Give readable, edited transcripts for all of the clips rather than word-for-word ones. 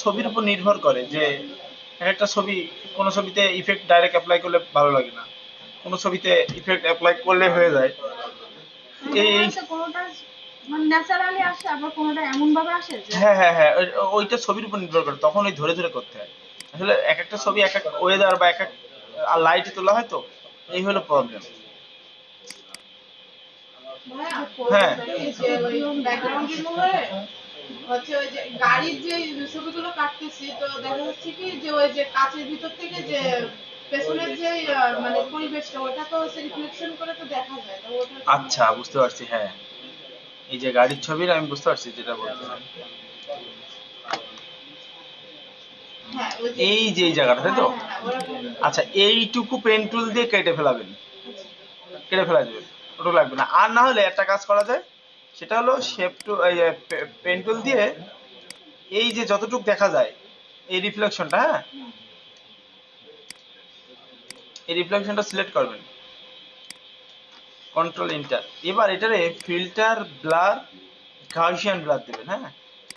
ছবির উপর নির্ভর করে যে একটা ছবি, কোনো ছবিতে ইফেক্ট ডাইরেক্ট অ্যাপ্লাই করলে ভালো লাগে না, কোনো ছবিতে ইফেক্ট অ্যাপ্লাই করলে হয়ে যায়। দেখা এই যাচ্ছে কোনোটা মানে ন্যাচারালি আসে, আবার কোনোটা এমন ভাবে আসে যে হ্যাঁ হ্যাঁ হ্যাঁ, ওইটা ছবির উপর নির্ভর করে, তখন ওই ধরে ধরে করতে হয়। আসলে এক একটা ছবি এক এক ওয়েদার বা এক এক লাইটে তোলা হয়, তো এই হলো প্রবলেম। ভাইয়া হ্যাঁ বলছিলাম কি যে ওই ব্যাকগ্রাউন্ড রিমুভারে হচ্ছে ওই যে গাড়ির যে ছবিগুলো কাটতেছি, তো দেখা যাচ্ছে কি যে ওই যে কাঁচের ভিতর থেকে যে পেছনের যে মানে পরিবেশটা ওটা তো হচ্ছে রিফ্লেকশন করে তো দেখা যায়, তো ওটার জন্য আচ্ছা, বুঝতে পারছি। হ্যাঁ, এই যে গাড়ির ছবির আমি বুঝতে পারছি যেটা বলতেছেন। হ্যাঁ ওই যে এই যে এই জায়গাটা, তাই হ্যাঁ তো? হ্যাঁ হ্যাঁ ওরকম। আচ্ছা, এইটুকু পেন টুল দিয়ে কেটে ফেলাবেন, আচ্ছা কেটে ফেলা যাবে, ওটা লাগবে না। আর না হলে একটা কাজ করা যায়, সেটা হলো শেপ টু, এই পেন টুল দিয়ে এই যে যতটুকু দেখা যায় এই রিফ্লেকশনটা, হ্যাঁ, এই রিফ্লেকশনটা সিলেক্ট করবেন, কন্ট্রোল ইন্টার। এবার এটারে ফিল্টার ব্লার গাউসিয়ান ব্লার দেবেন। হ্যাঁ,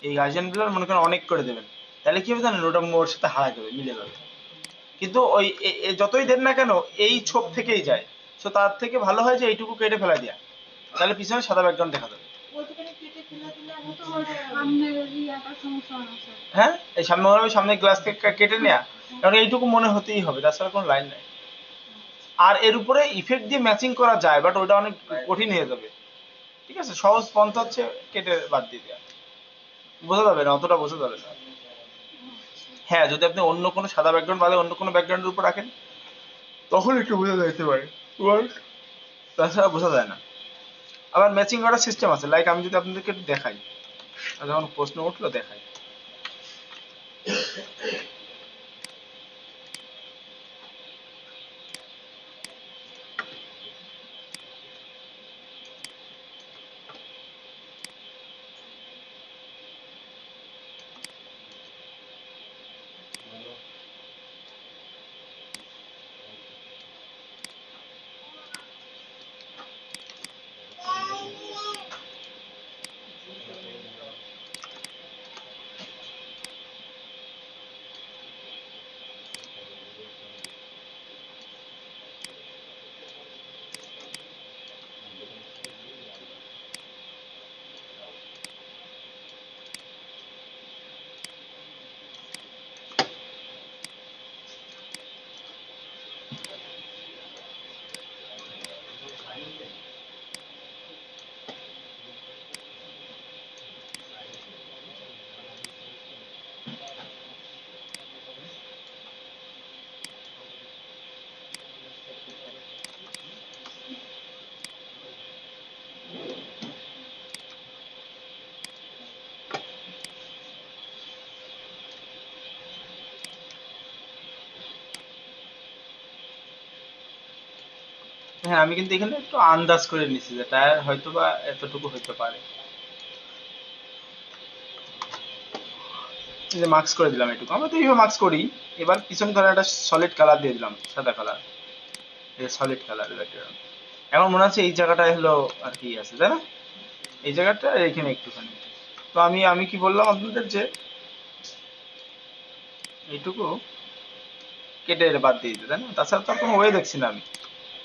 এই গাউসিয়ান ব্লার মনে করেন অনেক করে দেবেন, তাহলে কি হবে জানেন, ওটা ওর সাথে হারা যাবে, মিলে যাবে। কিন্তু ওই যতই দেন না কেন এই ছোপ থেকেই যায়। তো তার থেকে ভালো হয় যে এইটুকু কেটে ফেলা দেয়া, তাহলে পিছনে সাদা ব্যাকগ্রাউন্ড দেখা যাবে। ওইটুখানি কেটে ফেলে দিলে তো হচ্ছে ওই যে সামনের ইয়াটা সমস্যা হয় না স্যার? হ্যাঁ, এই সামনে হবে, সামনে গ্লাস থেকে কেটে নেয়া, কারণ এইটুকু মনে হতেই হবে, তাছাড়া কোনো লাইন নাই। আর এর উপরে ইফেক্ট দিয়ে ম্যাচিং করা যায়, বাট ওটা অনেক কঠিন হয়ে যাবে। ঠিক আছে, সহজ পন্থা হচ্ছে কেটে বাদ দিয়ে দেওয়া। বোঝা যাবে না, অতটা বোঝা যাবে না। হ্যাঁ, যদি আপনি অন্য কোনো সাদা ব্যাকগ্রাউন্ড বাদে অন্য কোনো ব্যাকগ্রাউন্ডের উপর রাখেন, তখন একটু বোঝা যাইতে পারে, তাছাড়া বোঝা যায় না। আবার ম্যাচিং করার সিস্টেম আছে, লাইক আমি যদি আপনাদেরকে একটু দেখাই, যখন প্রশ্ন উঠলো দেখাই। হ্যাঁ, আমি কিন্তু এখানে একটু আন্দাজ করে নিচ্ছি যে টায়ার হয়তো বা এতটুকু হইতে পারে। এই যে মার্কস করে দিলাম এটুকু, আমরা তো এইভাবে মার্কস করি। এবার পিছন ধরে একটা সলিড কালার দিয়ে দিলাম, সাদা কালার, এই সলিড কালার ব্যাকগ্রাউন্ড। এখন মনে হচ্ছে এই জায়গাটায় হলো আর কি আছে, তাই না? এই জায়গাটা আর এখানে একটুখানি। তো আমি আমি কি বললাম আপনাদের যে এইটুকু কেটে বাদ দিয়ে দিতে, তাই না? তাছাড়া তো আর কোনো ওয়ে দেখছি না আমি,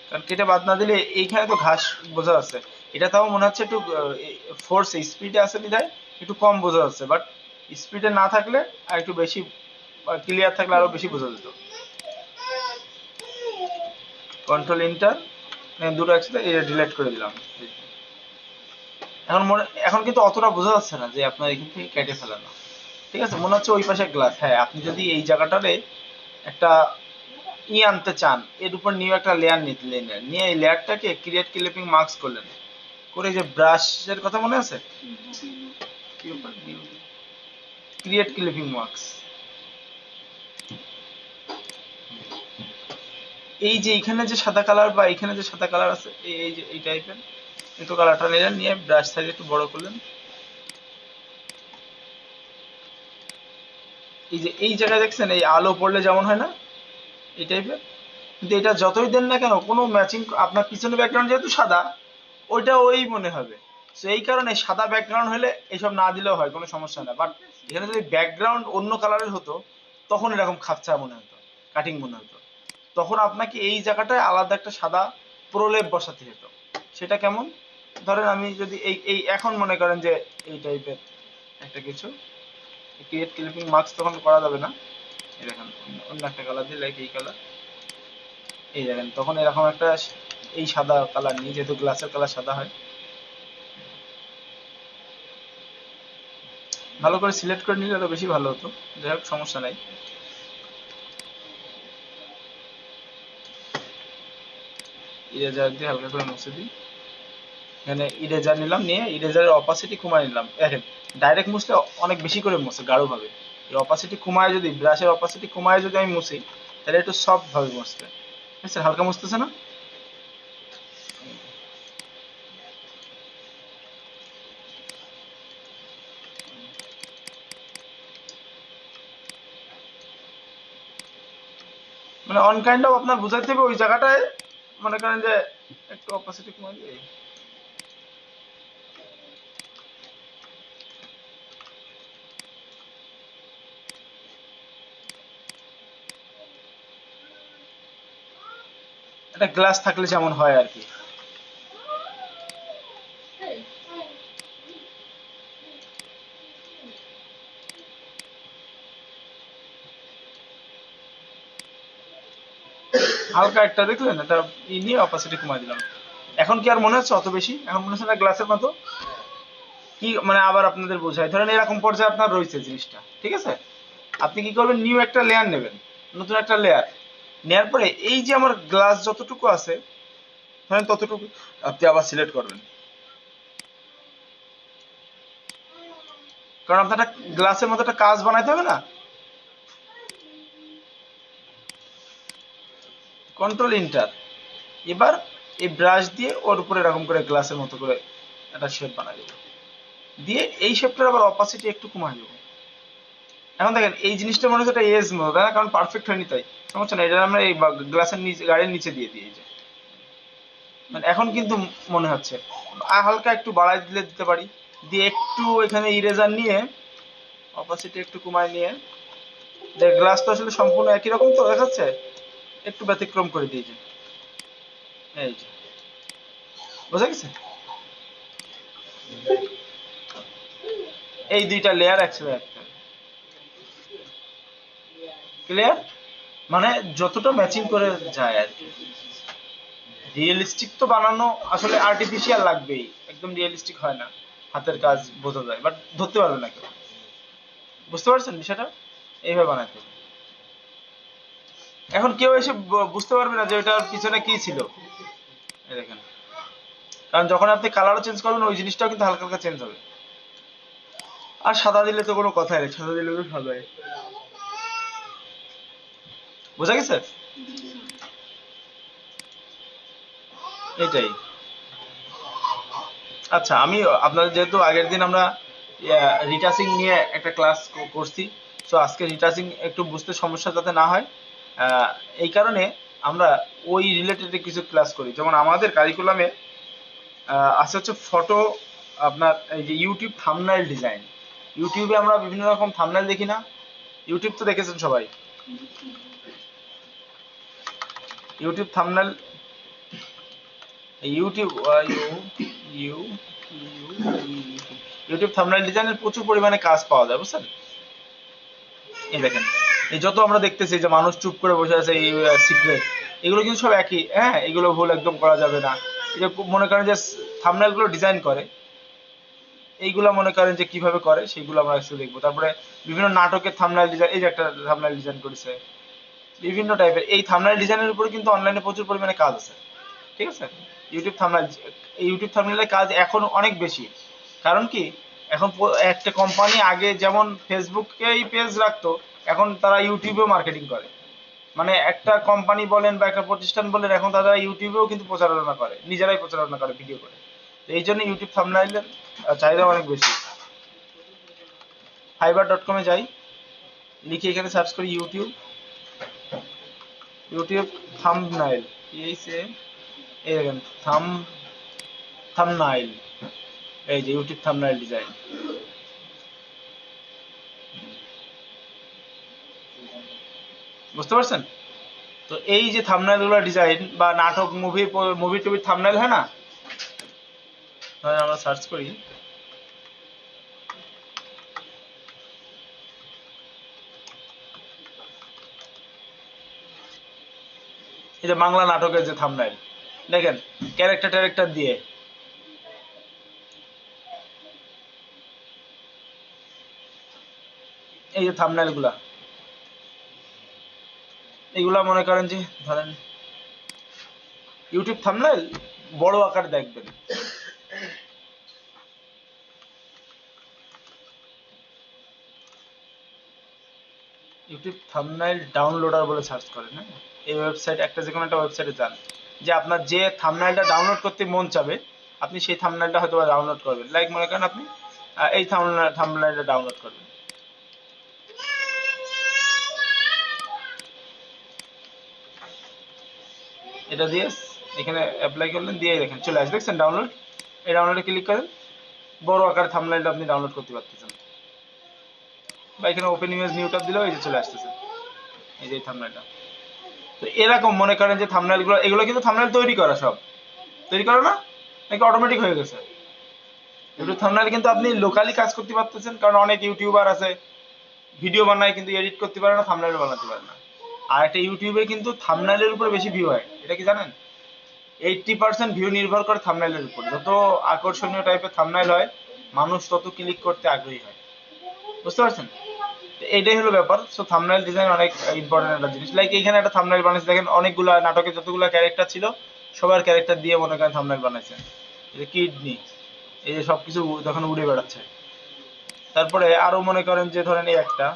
কারণ কেটে বাদ না দিলে এইখানে তো ঘাস বোঝা যাচ্ছে। এটা তাও মনে হচ্ছে একটু ফোর্স স্পিডে আছে বিধায় একটু কম বোঝা যাচ্ছে, বাট স্পিডে না থাকলে আর একটু বেশি ক্লিয়ার থাকলে আরো বেশি বোঝা যেত। কন্ট্রোল ইন্টার, দুটো একসাথে ডিলিট করে দিলাম। এখন কিন্তু অতটা বোঝা যাচ্ছে না যে আপনার এখান থেকে কেটে ফেলানো। ঠিক আছে, মনে হচ্ছে ওই পাশে গ্লাস। হ্যাঁ, আপনি যদি এই জায়গাটারে একটা আনতে চান, এর উপর নিয়ে একটা লেয়ার নিলেন, নিয়ে এই লেয়ারটাকে ক্রিয়েট ক্লিপিং মার্কস করলেন, করে যে ব্রাশের কথা মনে আছে, ক্রিয়েট ক্লিপিং মার্কস, এই যে এখানে যে সাদা কালার বা এখানে যে সাদা কালার আছে, এই যে এই টাইপের একটু কালারটা নিলেন, নিয়ে ব্রাশ সাইজ একটু বড় করলেন। এই যে এই জায়গায় দেখছেন এই আলো পড়লে যেমন হয় না, এই টাইপের। কিন্তু এটা যতই দেন না কেন কোনো ম্যাচিং, আপনার পিছনে ব্যাকগ্রাউন্ড যেহেতু সাদা, ওইটা ওই মনে হবে। তো এই কারণে সাদা ব্যাকগ্রাউন্ড হলে এইসব না দিলেও হয়, কোনো সমস্যা না। বাট এখানে যদি ব্যাকগ্রাউন্ড অন্য কালারের হতো তখন এরকম খাপচা মনে হতো, কাটিং মনে হতো। তখন আপনাকে এই জায়গাটায় আলাদা একটা সাদা প্রলেপ বসাতে হতো। সেটা কেমন? ধরেন আমি যদি এই এই এখন মনে করেন যে এই টাইপের একটা কিছু ক্রিয়েট ক্লিপিং মার্কস তখন করা যাবে না। এই দেখেন অন্য একটা কালার দিয়ে, লাইক এই কালার, এই দেখেন তখন এরকম একটা এই সাদা কালার নিয়ে, যেহেতু গ্লাসের কালার সাদা হয়, ভালো করে সিলেক্ট করে নিলে আরো বেশি ভালো হতো। যাই হোক সমস্যা নাই। ইরেজার দিয়ে হালকা করে মুছে দিই। এখানে ইরেজার নিলাম, নিয়ে ইরেজারের অপাসিটি কমায় নিলাম। দেখেন ডাইরেক্ট মুছলে অনেক বেশি করে মুছে গাঢ় ভাবে, এই অপাসিটি কমায় যদি, ব্রাশের অপাসিটি কমায় যদি আমি মুছি তাহলে একটু সফট ভাবে মুছবে। ঠিক আছে, হালকা মুছতেছে না? মানে অন কাইন্ড অফ আপনার বুঝাইতে হবে ওই জায়গাটায়, মনে করেন যে একটু অপাসিটি কমাই দিয়ে একটা গ্লাস থাকলে যেমন হয় আর কি। হালকা একটা দেখলেন, এটা নিয়ে অপাসিটি কমাই দিলাম। এখন কি আর মনে হচ্ছে অত বেশি? এখন মনে হচ্ছে না গ্লাসের মতো? কি মানে আবার আপনাদের বোঝাই, ধরেন এরকম পর্যায়ে আপনার রয়েছে জিনিসটা, ঠিক আছে? আপনি কি করবেন, নিউ একটা লেয়ার নেবেন, নতুন একটা লেয়ার নেওয়ার পরে এই যে আমার গ্লাস যতটুকু আছে ধরেন ততটুকু আপনি আবার সিলেক্ট করবেন, কারণ আপনার একটা গ্লাসের মতো একটা কাজ বানাইতে হবে না। Control inter. এবার এই ব্রাশ দিয়ে ওর উপরে এরকম করে গ্লাসের মতো করে একটা শেপ বানাই দেবো, দিয়ে এই শেপটার আবার অপাসিটি একটু কমাই দেবো। এখন দেখেন এই জিনিসটা মনে হচ্ছে একটা এজ মতো, তাই না? কারণ পারফেক্ট হয়নি, তাই সমস্যা নেই, এটা আমরা এই গ্লাসের নিচে, গাড়ির নিচে দিয়ে দিই। এই যে মানে এখন কিন্তু মনে হচ্ছে, আর হালকা একটু বাড়াই দিলে দিতে পারি, দিয়ে একটু এখানে ইরেজার নিয়ে অপাসিটি একটু কমায় নিয়ে, যে গ্লাস তো আসলে সম্পূর্ণ একই রকম তো দেখাচ্ছে, একটু ব্যতিক্রম করে দিয়েছে। এই যে বোঝা গেছে? এই দুইটা লেয়ার একসাথে একটা ক্লিয়ার, মানে যতটা ম্যাচিং করে যায় আর কি। রিয়েলিস্টিক তো বানানো আসলে আর্টিফিশিয়াল লাগবেই, একদম রিয়েলিস্টিক হয় না। হাতের কাজ বোঝা যায় বাট ধরতে পারবে না কেউ। বুঝতে পারছেন বিষয়টা? এইভাবে বানাতে হবে। এখন কেউ এসে বুঝতে পারবে না যে ওটার পিছনে কি ছিল। এই দেখেন, কারণ যখন আপনি কালারও চেঞ্জ করবেন ওই জিনিসটাও কিন্তু হালকা হালকা চেঞ্জ হবে। আর সাদা দিলে তো কোনো কথাই নেই, সাদা দিলে তো সাদাই। বোঝা গেছে? এটাই। আচ্ছা, আমি আপনাদের যেহেতু আগের দিন আমরা রিটাচিং নিয়ে একটা ক্লাস করছি, সো আজকে রিটাচিং একটু বুঝতে সমস্যা যাতে না হয়, আহ, এই কারণে আমরা ওই রিলেটেড কিছু ক্লাস করি। যেমন আমাদের কারিকুলামে আছে হচ্ছে ফটো, আপনার এই যে ইউটিউব থাম্বনেল ডিজাইন। ইউটিউবে আমরা বিভিন্ন রকম থাম্বনেল দেখি না? ইউটিউব তো দেখেছেন সবাই, YouTube thumbnail, YouTube you you YouTube thumbnail ডিজাইনের প্রচুর পরিমাণে কাজ পাওয়া যায়, বুঝছেন? এই দেখেন, এই যত আমরা দেখতেছি যে মানুষ চুপ করে বসে আছে, এই সিক্রেট, এগুলো কিন্তু সব একই। হ্যাঁ, এগুলো ভুল একদম করা যাবে না। এই যে মনে করেন যে থাম্বনেল গুলো ডিজাইন করে, এইগুলো মনে করেন যে কিভাবে করে সেইগুলো আমরা একটু দেখবো। তারপরে বিভিন্ন নাটকের থাম্বনেল ডিজাইন, এই যে একটা থাম্বনেল ডিজাইন করেছে, বিভিন্ন টাইপের এই থাম্বনেল ডিজাইনের উপরে কিন্তু অনলাইনে প্রচুর পরিমাণে কাজ আছে, ঠিক আছে? ইউটিউব থাম্বনেল, এই ইউটিউব থাম্বনেলের কাজ এখন অনেক বেশি। কারণ কি, এখন একটা কোম্পানি আগে যেমন ফেসবুকেই পেজ রাখতো, এখন তারা ইউটিউবেও মার্কেটিং করে। মানে একটা কোম্পানি বলেন বা একটা প্রতিষ্ঠান বলেন, এখন তারা ইউটিউবেও কিন্তু প্রচারণা করে, নিজেরাই প্রচারণা করে ভিডিও করে। তো এই জন্য ইউটিউব থাম্বনেলের চাহিদা অনেক বেশি। fiverr.com এ যাই, লিখে এখানে সার্চ করি ইউটিউব, ইউটিউব থাম্বনেল, এই সে, এই দেখেন থাম্বনেল, এই যে ইউটিউব থাম্বনেল ডিজাইন। বুঝতে পারছেন? তো এই যে থাম্বনেল গুলো ডিজাইন বা নাটক মুভি টুভির থাম্বনেল হয় না, আমরা সার্চ করি এই যে বাংলা নাটকের যে থাম্বনেল দেখেন, ক্যারেক্টার দিয়ে এই যে থাম্বনেল গুলা, এগুলা মনে করেন যে ধরেন ইউটিউব থাম্বনেল বড় আকারে দেখবেন, ইউটিউব থাম্বনেল ডাউনলোডার বলে সার্চ করেন। হ্যাঁ, এই ওয়েবসাইট একটা যে কোনো একটা ওয়েবসাইটে যান, যে আপনার যে থাম্বনেলটা ডাউনলোড করতে মন চাবে আপনি সেই থাম্বনেলটা হয়তো ডাউনলোড করবেন। লাইক মনে করেন আপনি এই থাম্বনেলটা ডাউনলোড করবেন। এটা দিয়ে এখানে অ্যাপ্লাই করলেন, দিয়ে দেখেন চলে আসবে, দেখছেন ডাউনলোড। এই ডাউনলোডে ক্লিক করেন, বড় আকারে থাম্বনেলটা আপনি ডাউনলোড করতে পারতেছেন। বা এখানে ওপেন ইমেজ নিউ ট্যাব দিলেও এই যে চলে আসতেছে এই যে থাম্বনেলটা। তো এরকম মনে করেন যে থাম্বনেলগুলো, এগুলো কিন্তু থাম্বনেল তৈরি করা, সব তৈরি করা না, নাকি অটোমেটিক হয়ে গেছে? ইউটিউব থাম্বনেল কিন্তু আপনি লোকালি কাজ করতে পারতেছেন, কারণ অনেক ইউটিউবার আছে ভিডিও বানায় কিন্তু এডিট করতে পারে না, থাম্বনেল বানাতে পারে না। আর একটা ইউটিউবে কিন্তু থাম্বনেলের উপরে বেশি ভিউ হয়, এটা কি জানেন? 80% ভিউ নির্ভর করে থাম্বনেলের উপর। যত আকর্ষণীয় টাইপের থাম্বনেল হয় মানুষ তত ক্লিক করতে আগ্রহী হয়। বুঝতে পারছেন? তো এটাই হলো ব্যাপার। সো থাম্বনেল ডিজাইন অনেক ইম্পর্টেন্ট একটা জিনিস। লাইক এইখানে একটা থাম্বনেল বানাইছে, দেখেন অনেকগুলা নাটকে যতগুলা ক্যারেক্টার ছিল সবার ক্যারেক্টার দিয়ে মনে করেন থাম্বনেল বানাইছে। এই যে কিডনি, এই যে সবকিছু যখন উড়ে বেড়াচ্ছে। তারপরে আরো মনে করেন যে ধরেন এই একটা,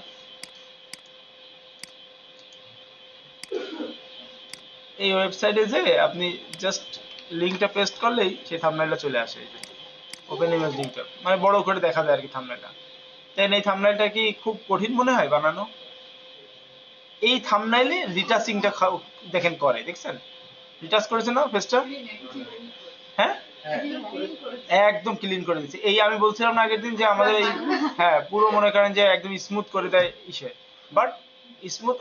এই ওয়েবসাইটে যে আপনি জাস্ট লিঙ্কটা পেস্ট করলেই সেই থাম্বনেলটা চলে আসে। এই যে ওপেন ইমেজ লিঙ্কটা, মানে বড় করে দেখা যায় আর কি থাম্বনেলটা। তাই এই থাম্বনেলটা কি খুব কঠিন মনে হয় বানানো? এই থাম্বনেইলে রিটাচিংটা দেখেন করে, দেখছেন রিটাচ করেছে না পেজটা? হ্যাঁ, একদম ক্লিন করে দিচ্ছে। এই আমি বলছিলাম না আগের দিন যে আমাদের এই, হ্যাঁ পুরো মনে করেন যে একদম স্মুথ করে দেয় ইসে। বাট স্মুথ,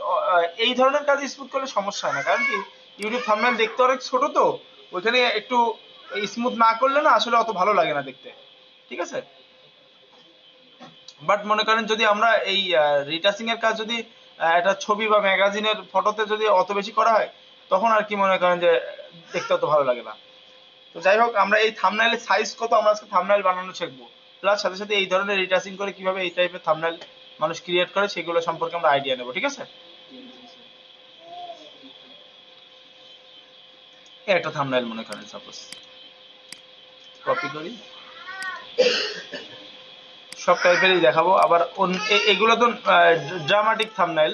এই ধরনের কাজ স্মুথ করলে সমস্যা হয় না, কারণ কি ইউটিউব থাম্বনেল দেখতে অনেক ছোট, তো ওইখানে একটু স্মুথ না করলে না আসলে অত ভালো লাগে না দেখতে, ঠিক আছে? বাট মনে করেন যদি আমরা এই রিটাচিং এর কাজ যদি একটা ছবি বা ম্যাগাজিনের ফটোতে যদি অত বেশি করা হয় তখন আর কি মনে করেন যে দেখতে অত ভালো লাগে না। তো যাই হোক, আমরা এই থাম্বনেলের সাইজ কত, আমরা আজকে থাম্বনেল বানানো শিখবো, প্লাস সাথে সাথে এই ধরনের রিটাচিং করে কিভাবে এই টাইপের থাম্বনেল মানুষ ক্রিয়েট করে সেগুলো সম্পর্কে আমরা আইডিয়া নেব, ঠিক আছে? এই একটা থাম্বনেল মনে করেন সাপোজ কপি করি, সব টাইপেরই দেখাবো। আবার এগুলো তো ড্রামাটিক থাম্বনেল,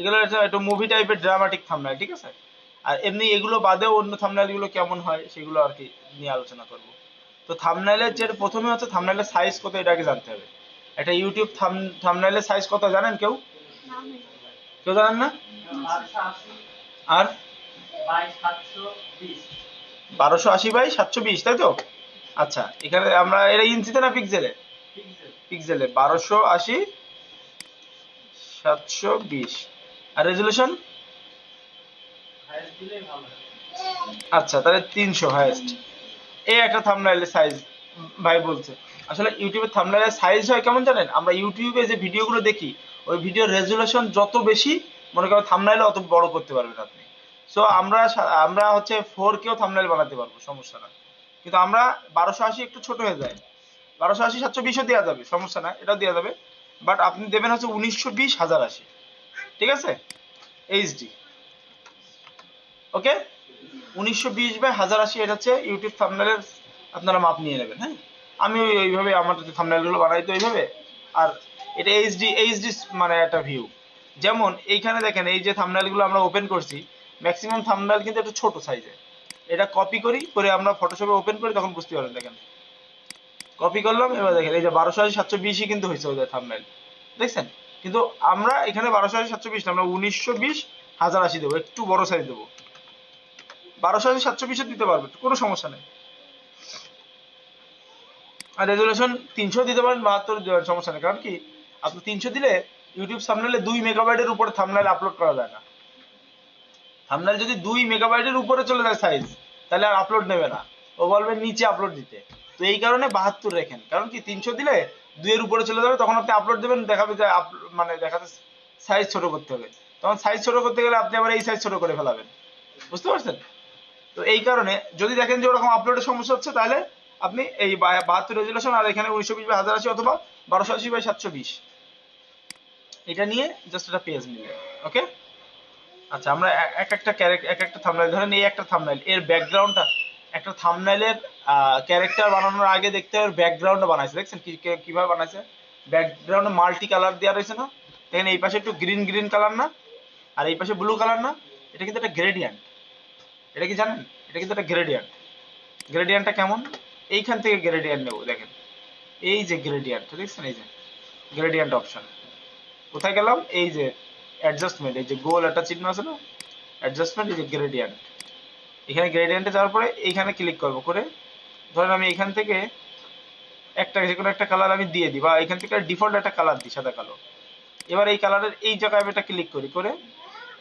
এগুলো একটু মুভি টাইপের ড্রামাটিক থাম্বনেল, ঠিক আছে? আর এমনি এগুলো বাদেও অন্য থাম্বনেল গুলো কেমন হয় সেগুলো আর কি নিয়ে আলোচনা করব। তো থাম্বনেলের যে প্রথমে হচ্ছে থাম্বনেলের সাইজ কত, এটা আগে জানতে হবে। একটা ইউটিউব থাম্বনেলের সাইজ কত জানেন কেউ? কেউ জানেন না? আর 1280 বাই 720, তাই তো? আচ্ছা, এখানে আমরা এটা ইঞ্চিতে না পিক্সেলে? পিক্সেলে 1280 720। আর রেজুলেশন? আচ্ছা, তাহলে 300 হাইয়েস্ট। এই একটা থাম্বনেলের সাইজ ভাই বলছে। আসলে ইউটিউবের থাম্বনেলের সাইজ হয় কেমন জানেন? আমরা ইউটিউবে যে ভিডিওগুলো দেখি ওই ভিডিওর রেজুলেশন যত বেশি মনে করেন থাম্বনেল অত বড় করতে পারবেন আপনি। সো আমরা হচ্ছে 4K থাম্বনেল বানাতে পারবো, সমস্যা না। কিন্তু আমরা 1280 একটু ছোট হয়ে যায়, 1280 720ও দেওয়া যাবে, সমস্যা না, এটাও দেওয়া যাবে। বাট আপনি দেবেন হচ্ছে 1920 1080, ঠিক আছে? HD, okay? 1920 বাই 1080 এটা হচ্ছে ইউটিউব থাম্বনেলের, আপনারা মাপ নিয়ে নেবেন। হ্যাঁ, আমি ওইভাবে আমার থাম্বনেলগুলো বানাই তো এইভাবে। আর এটা এইচডি মানে একটা ভিউ। যেমন এইখানে দেখেন এই যে থাম্বনেলগুলো আমরা ওপেন করছি, ম্যাক্সিমাম থাম্বনেল কিন্তু একটু ছোট সাইজে। এটা কপি করে আমরা ফটোশপে ওপেন করি, তখন বুঝতে পারবেন। দেখেন কপি করলাম, এবার দেখেন এই যে 1280 720 কিন্তু হয়েছে ওদের থাম্বনেল, দেখছেন? কিন্তু আমরা এখানে 1280 720 না, আমরা 1920 1080 দেবো, একটু বড় সাইজ দেবো। 1280 720 দিতে পারবে, কোনো সমস্যা নেই। আর রেজুলেশন 300 দিতে পারেন, 72 দিতে পারেন, সমস্যা নেই। কারণ কি আপনি 300 দিলে ইউটিউব থাম্বনেলে 2 মেগাবাইটের উপরে থাম্বনেল আপলোড করা যায় না। থাম্বনেল যদি 2 মেগাবাইটের উপরে চলে যায় সাইজ, তাহলে আর আপলোড নেবে না, ও বলবে নিচে আপলোড দিতে। তো এই কারণে 72 রেখেন, কারণ কি 300 দিলে 2 এর উপরে চলে যাবে, তখন আপনি আপলোড দেবেন, দেখাবে যে মানে দেখাতে সাইজ ছোট করতে হবে, তখন সাইজ ছোট করতে গেলে আপনি আবার এই সাইজ ছোট করে ফেলাবেন, বুঝতে পারছেন? তো এই কারণে যদি দেখেন যে ওরকম আপলোডের সমস্যা হচ্ছে, তাহলে আপনি এই 72 রেজুলেশন আর এখানে 1920x1080 অথবা 1280x720 এটা নিয়ে জাস্ট একটা পেজ নিলে, ওকে? আচ্ছা, আমরা এক একটা এক একটা থাম্বনেল ধরেন, এই একটা থাম্বনেল এর ব্যাকগ্রাউন্ডটা, একটা থাম্বনেলের ক্যারেক্টার বানানোর আগে দেখতে হবে ব্যাকগ্রাউন্ডটা বানাইছে, দেখছেন কিভাবে বানাইছে? ব্যাকগ্রাউন্ডে মাল্টি কালার দেওয়া রয়েছে না? দেখেন এই পাশে একটু গ্রিন গ্রিন কালার না, আর এই পাশে ব্লু কালার না? এটা কিন্তু একটা গ্রেডিয়েন্ট, এটা কি জানেন? এটা কিন্তু একটা গ্রেডিয়েন্ট। গ্রেডিয়েন্টটা কেমন? এইখান থেকে গ্রেডিয়েন্ট নেব, দেখেন এই যে গ্রেডিয়েন্ট, দেখছেন? এই যে গ্রেডিয়েন্ট অপশন, কোথায় গেলাম? এই যে অ্যাডজাস্টমেন্ট, এই যে গোল একটা চিহ্ন আছে না, অ্যাডজাস্টমেন্ট, এই যে গ্রেডিয়েন্ট, এখানে গ্রেডিয়েন্টে যাওয়ার পরে এইখানে ক্লিক করব, করে ধরেন আমি এখান থেকে একটা যে কোনো একটা কালার আমি দিয়ে দিই, বা এখান থেকে ডিফল্ট একটা কালার দিই, সাদা কালো। এবার এই কালারের এই জায়গায় আমি এটা ক্লিক করি, করে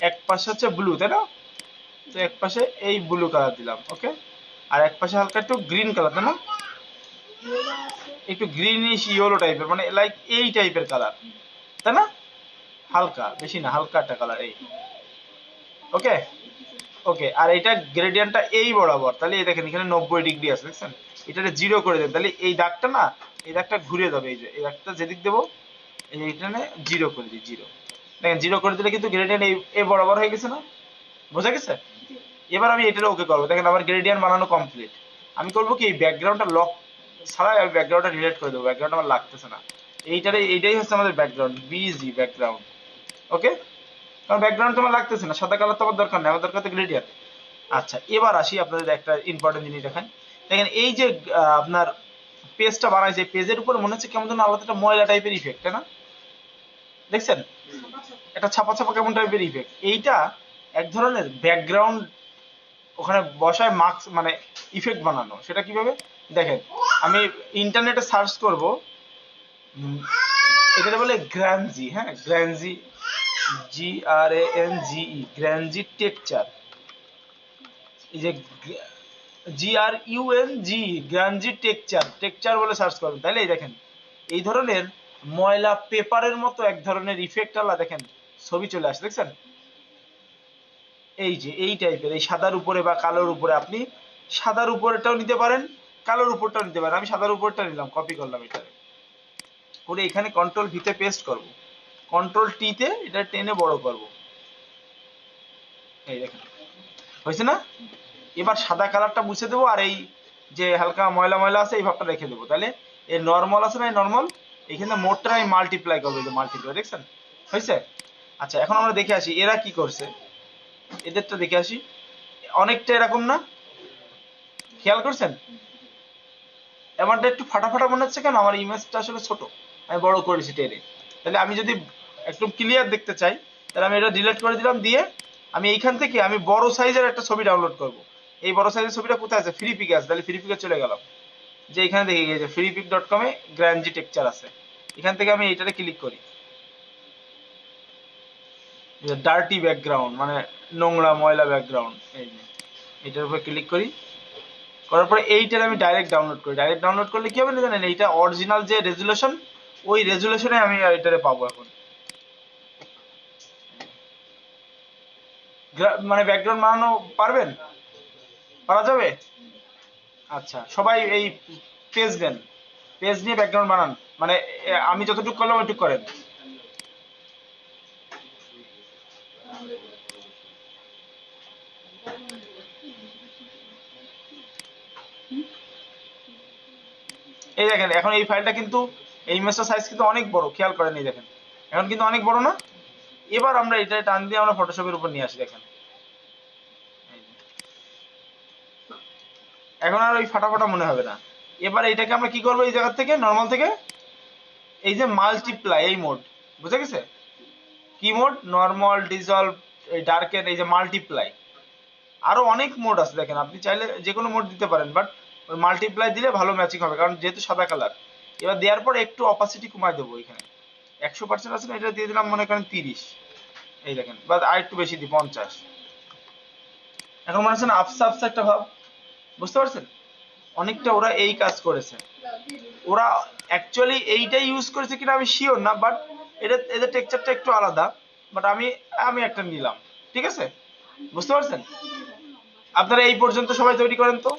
এক পাশে হচ্ছে ব্লু, তাই না? তো এক পাশে এই ব্লু কালার দিলাম, ওকে? আর এক পাশে হালকা একটু গ্রিন কালার, তাই না? একটু গ্রিনিশ ইয়েলো টাইপের, মানে লাইক এই টাইপের কালার, তাই না? হালকা, বেশি না, হালকা একটা কালার, এই, ওকে? ওকে, আর এটা গ্রেডিয়েন্টটা এই বরাবর, তাহলে এই দেখেন এখানে 90 ডিগ্রি আছে, দেখছেন? এটাকে 0 করে দেন, তাহলে এই দাগটা না, এই দাগটা ঘুরে যাবে, এই যে এই দাগটা যেদিক দেবো, এই যে এখানে 0 করে দিই, 0, দেখেন 0 করে দিলে কিন্তু গ্রেডিয়েন্ট এই বরাবর হয়ে গেছে না? বোঝা গেছে? এবার আমি এটারে ওকে করবো, দেখেন আমার গ্রেডিয়েন্ট বানানো কমপ্লিট। আমি করবো কি, এই ব্যাকগ্রাউন্ডটা লক ছাড়াই আমি ব্যাকগ্রাউন্ডটা রিলেট করে দেবো, ব্যাকগ্রাউন্ড আমার লাগতেছে না। এইটাই হচ্ছে আমাদের ব্যাকগ্রাউন্ড, বিজি ব্যাকগ্রাউন্ড, ওকে? কারণ ব্যাকগ্রাউন্ড তোমার লাগতেছে না, সাদা কালার তো আমার দরকার নেই, আমার দরকার তো গ্রেডিয়েন্ট। আচ্ছা, এবার আসি আপনাদের একটা ইম্পর্টেন্ট জিনিস দেখান। দেখেন এই যে আপনার পেজটা বানাইছে, পেজের উপর মনে হচ্ছে কেমন যেন আলাদা একটা ময়লা টাইপের ইফেক্ট, তাই না? দেখছেন একটা ছাপা ছাপা কেমন টাইপের ইফেক্ট? এইটা এক ধরনের ব্যাকগ্রাউন্ড ওখানে বসায় মার্কস, মানে ইফেক্ট বানানো। সেটা কিভাবে দেখেন, আমি ইন্টারনেটে সার্চ করব, এটাতে বলে গ্র্যানজি, হ্যাঁ, গ্র্যানজি, GRANGE, গ্র্যানজি টেক্সচার, এই যে GRUNG, গ্র্যানজি টেক্সচার, টেক্সচার বলে সার্চ করবেন, তাহলে এই দেখেন এই ধরনের ময়লা পেপারের মতো এক ধরনের ইফেক্ট আলা, দেখেন ছবি চলে আসে, দেখছেন? এই যে এই টাইপের, এই সাদার উপরে বা কালোর উপরে, আপনি সাদার উপরেটাও নিতে পারেন, কালোর উপরটাও নিতে পারেন। আমি সাদার উপরটা নিলাম, কপি করলাম, এটা করে এখানে কন্ট্রোল ভিতে পেস্ট করব, কন্ট্রোল টি তে এটা টেনে বড় করব, এই দেখেন হয়েছে না? এবার সাদা কালারটা মুছে দেবো, আর এই যে হালকা ময়লা ময়লা আছে এই ভাবটা রেখে দেবো, তাহলে এই নর্মাল আছে না, এই নর্মাল এখানে মোটটা আমি মাল্টিপ্লাই করবো, এই যে মাল্টিপ্লাই, দেখছেন? হয়েছে? আচ্ছা, এখন আমরা দেখে আসি এরা কি করছে, এদেরটা দেখে আসি। অনেকটা এরকম না, খেয়াল করছেন? আমারটা একটু ফাটা ফাটা মনে হচ্ছে কেন? আমার ইমেজটা আসলে ছোট, আমি বড় করেছি টেনে। তাহলে আমি যদি একদম ক্লিয়ার দেখতে চাই, তাহলে আমি এটা ডিলিট করে দিলাম, দিয়ে আমি এইখান থেকে আমি বড় সাইজের একটা ছবি ডাউনলোড করব। এই বড় সাইজের ছবিটা কোথায় আছে? ফ্রি পিকে আছে, তাহলে ফ্রি পিকে চলে গেলাম, যে এখানে দেখে গিয়েছে freepik.com এ গ্র্যানজি টেক্সচার আছে, এখান থেকে আমি এইটাতে ক্লিক করি, ডার্টি ব্যাকগ্রাউন্ড, মানে নোংরা ময়লা ব্যাকগ্রাউন্ড, এই যে এটার উপর ক্লিক করি, করার পরে এইটার আমি ডাইরেক্ট ডাউনলোড করি। ডাইরেক্ট ডাউনলোড করলে কি হবে জানেন? এইটা অরিজিনাল যে রেজুলেশন, ওই রেজুলেশনে আমি এটারে পাবো এখন। মানে ব্যাকগ্রাউন্ড বানানো পারবেন? পারা যাবে? আচ্ছা, সবাই এই পেজ দেন, পেজ নিয়ে ব্যাকগ্রাউন্ড বানান, মানে আমি যতটুকু করলাম ওইটুকু করেন। এই দেখেন এখন এই ফাইলটা কিন্তু, এই ইমেজটার সাইজ কিন্তু অনেক বড়, খেয়াল করেন, এই দেখেন এখন কিন্তু অনেক বড় না? এবার আমরা এটা টান দিয়ে আমরা ফটোশপের উপর নিয়ে আসি, দেখেন এখন আর ওই ফাটাফাটা মনে হবে না। এবার এটাকে আমরা কি করবো, এই জায়গা থেকে নর্মাল থেকে এই যে মাল্টিপ্লাই, এই মোড, বুঝে গেছে? কি মোড? নর্মাল, ডিজলভ, ডার্কেন, এই যে মাল্টিপ্লাই, আরো অনেক মোড আছে, দেখেন আপনি চাইলে যে কোনো মোড দিতে পারেন, বাট ওই মাল্টিপ্লাই দিলে ভালো ম্যাচিং হবে, কারণ যেহেতু সাদা কালার। এবার দেওয়ার পর একটু অপাসিটি কমায় দেবো, এখানে 100% আছে না, এটা দিয়ে দিলাম মনে করেন 30, এই দেখেন, বা আর একটু বেশি দিই 50। এখন মনে হচ্ছে না আফসা আফসা একটা ভাব, বুঝতে পারছেন? অনেকটা ওরা এই কাজ করেছে। ওরা অ্যাকচুয়ালি এইটা ইউজ করেছে কিনা আমি শিওর না, বাট এটা এদের টেক্সচারটা একটু আলাদা, বাট আমি আমি একটা নিলাম, ঠিক আছে? বুঝতে পারছেন? আপনারা এই পর্যন্ত সবাই তৈরি করেন তো।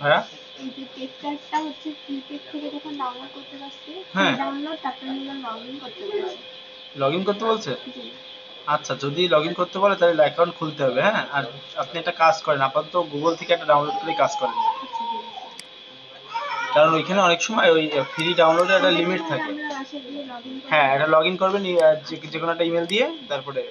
হ্যাঁ এই যে টেক্সচারটা হচ্ছে ফ্লিপের থেকে যখন ডাউনলোড করতে পারছি হ্যাঁ ডাউনলোড তারপরে নিলাম লগ ইন করতে বলছে লগ ইন করতে বলছে জি আচ্ছা যদি লগ ইন করতে বলে তাহলে অ্যাকাউন্ট খুলতে হবে হ্যাঁ আর আপনি একটা কাজ করেন আপাতত গুগল থেকে একটা ডাউনলোড করে কাজ করেন আচ্ছা ঠিক আছে কারণ ওইখানে অনেক সময় ওই ফ্রি ডাউনলোডের একটা ওটা লিমিট কি থাকে আমরা বাসায় গিয়ে লগ ইন হ্যাঁ করবো এটা লগ ইন করবেন যে কোনো একটা ইমেল দিয়ে তারপরে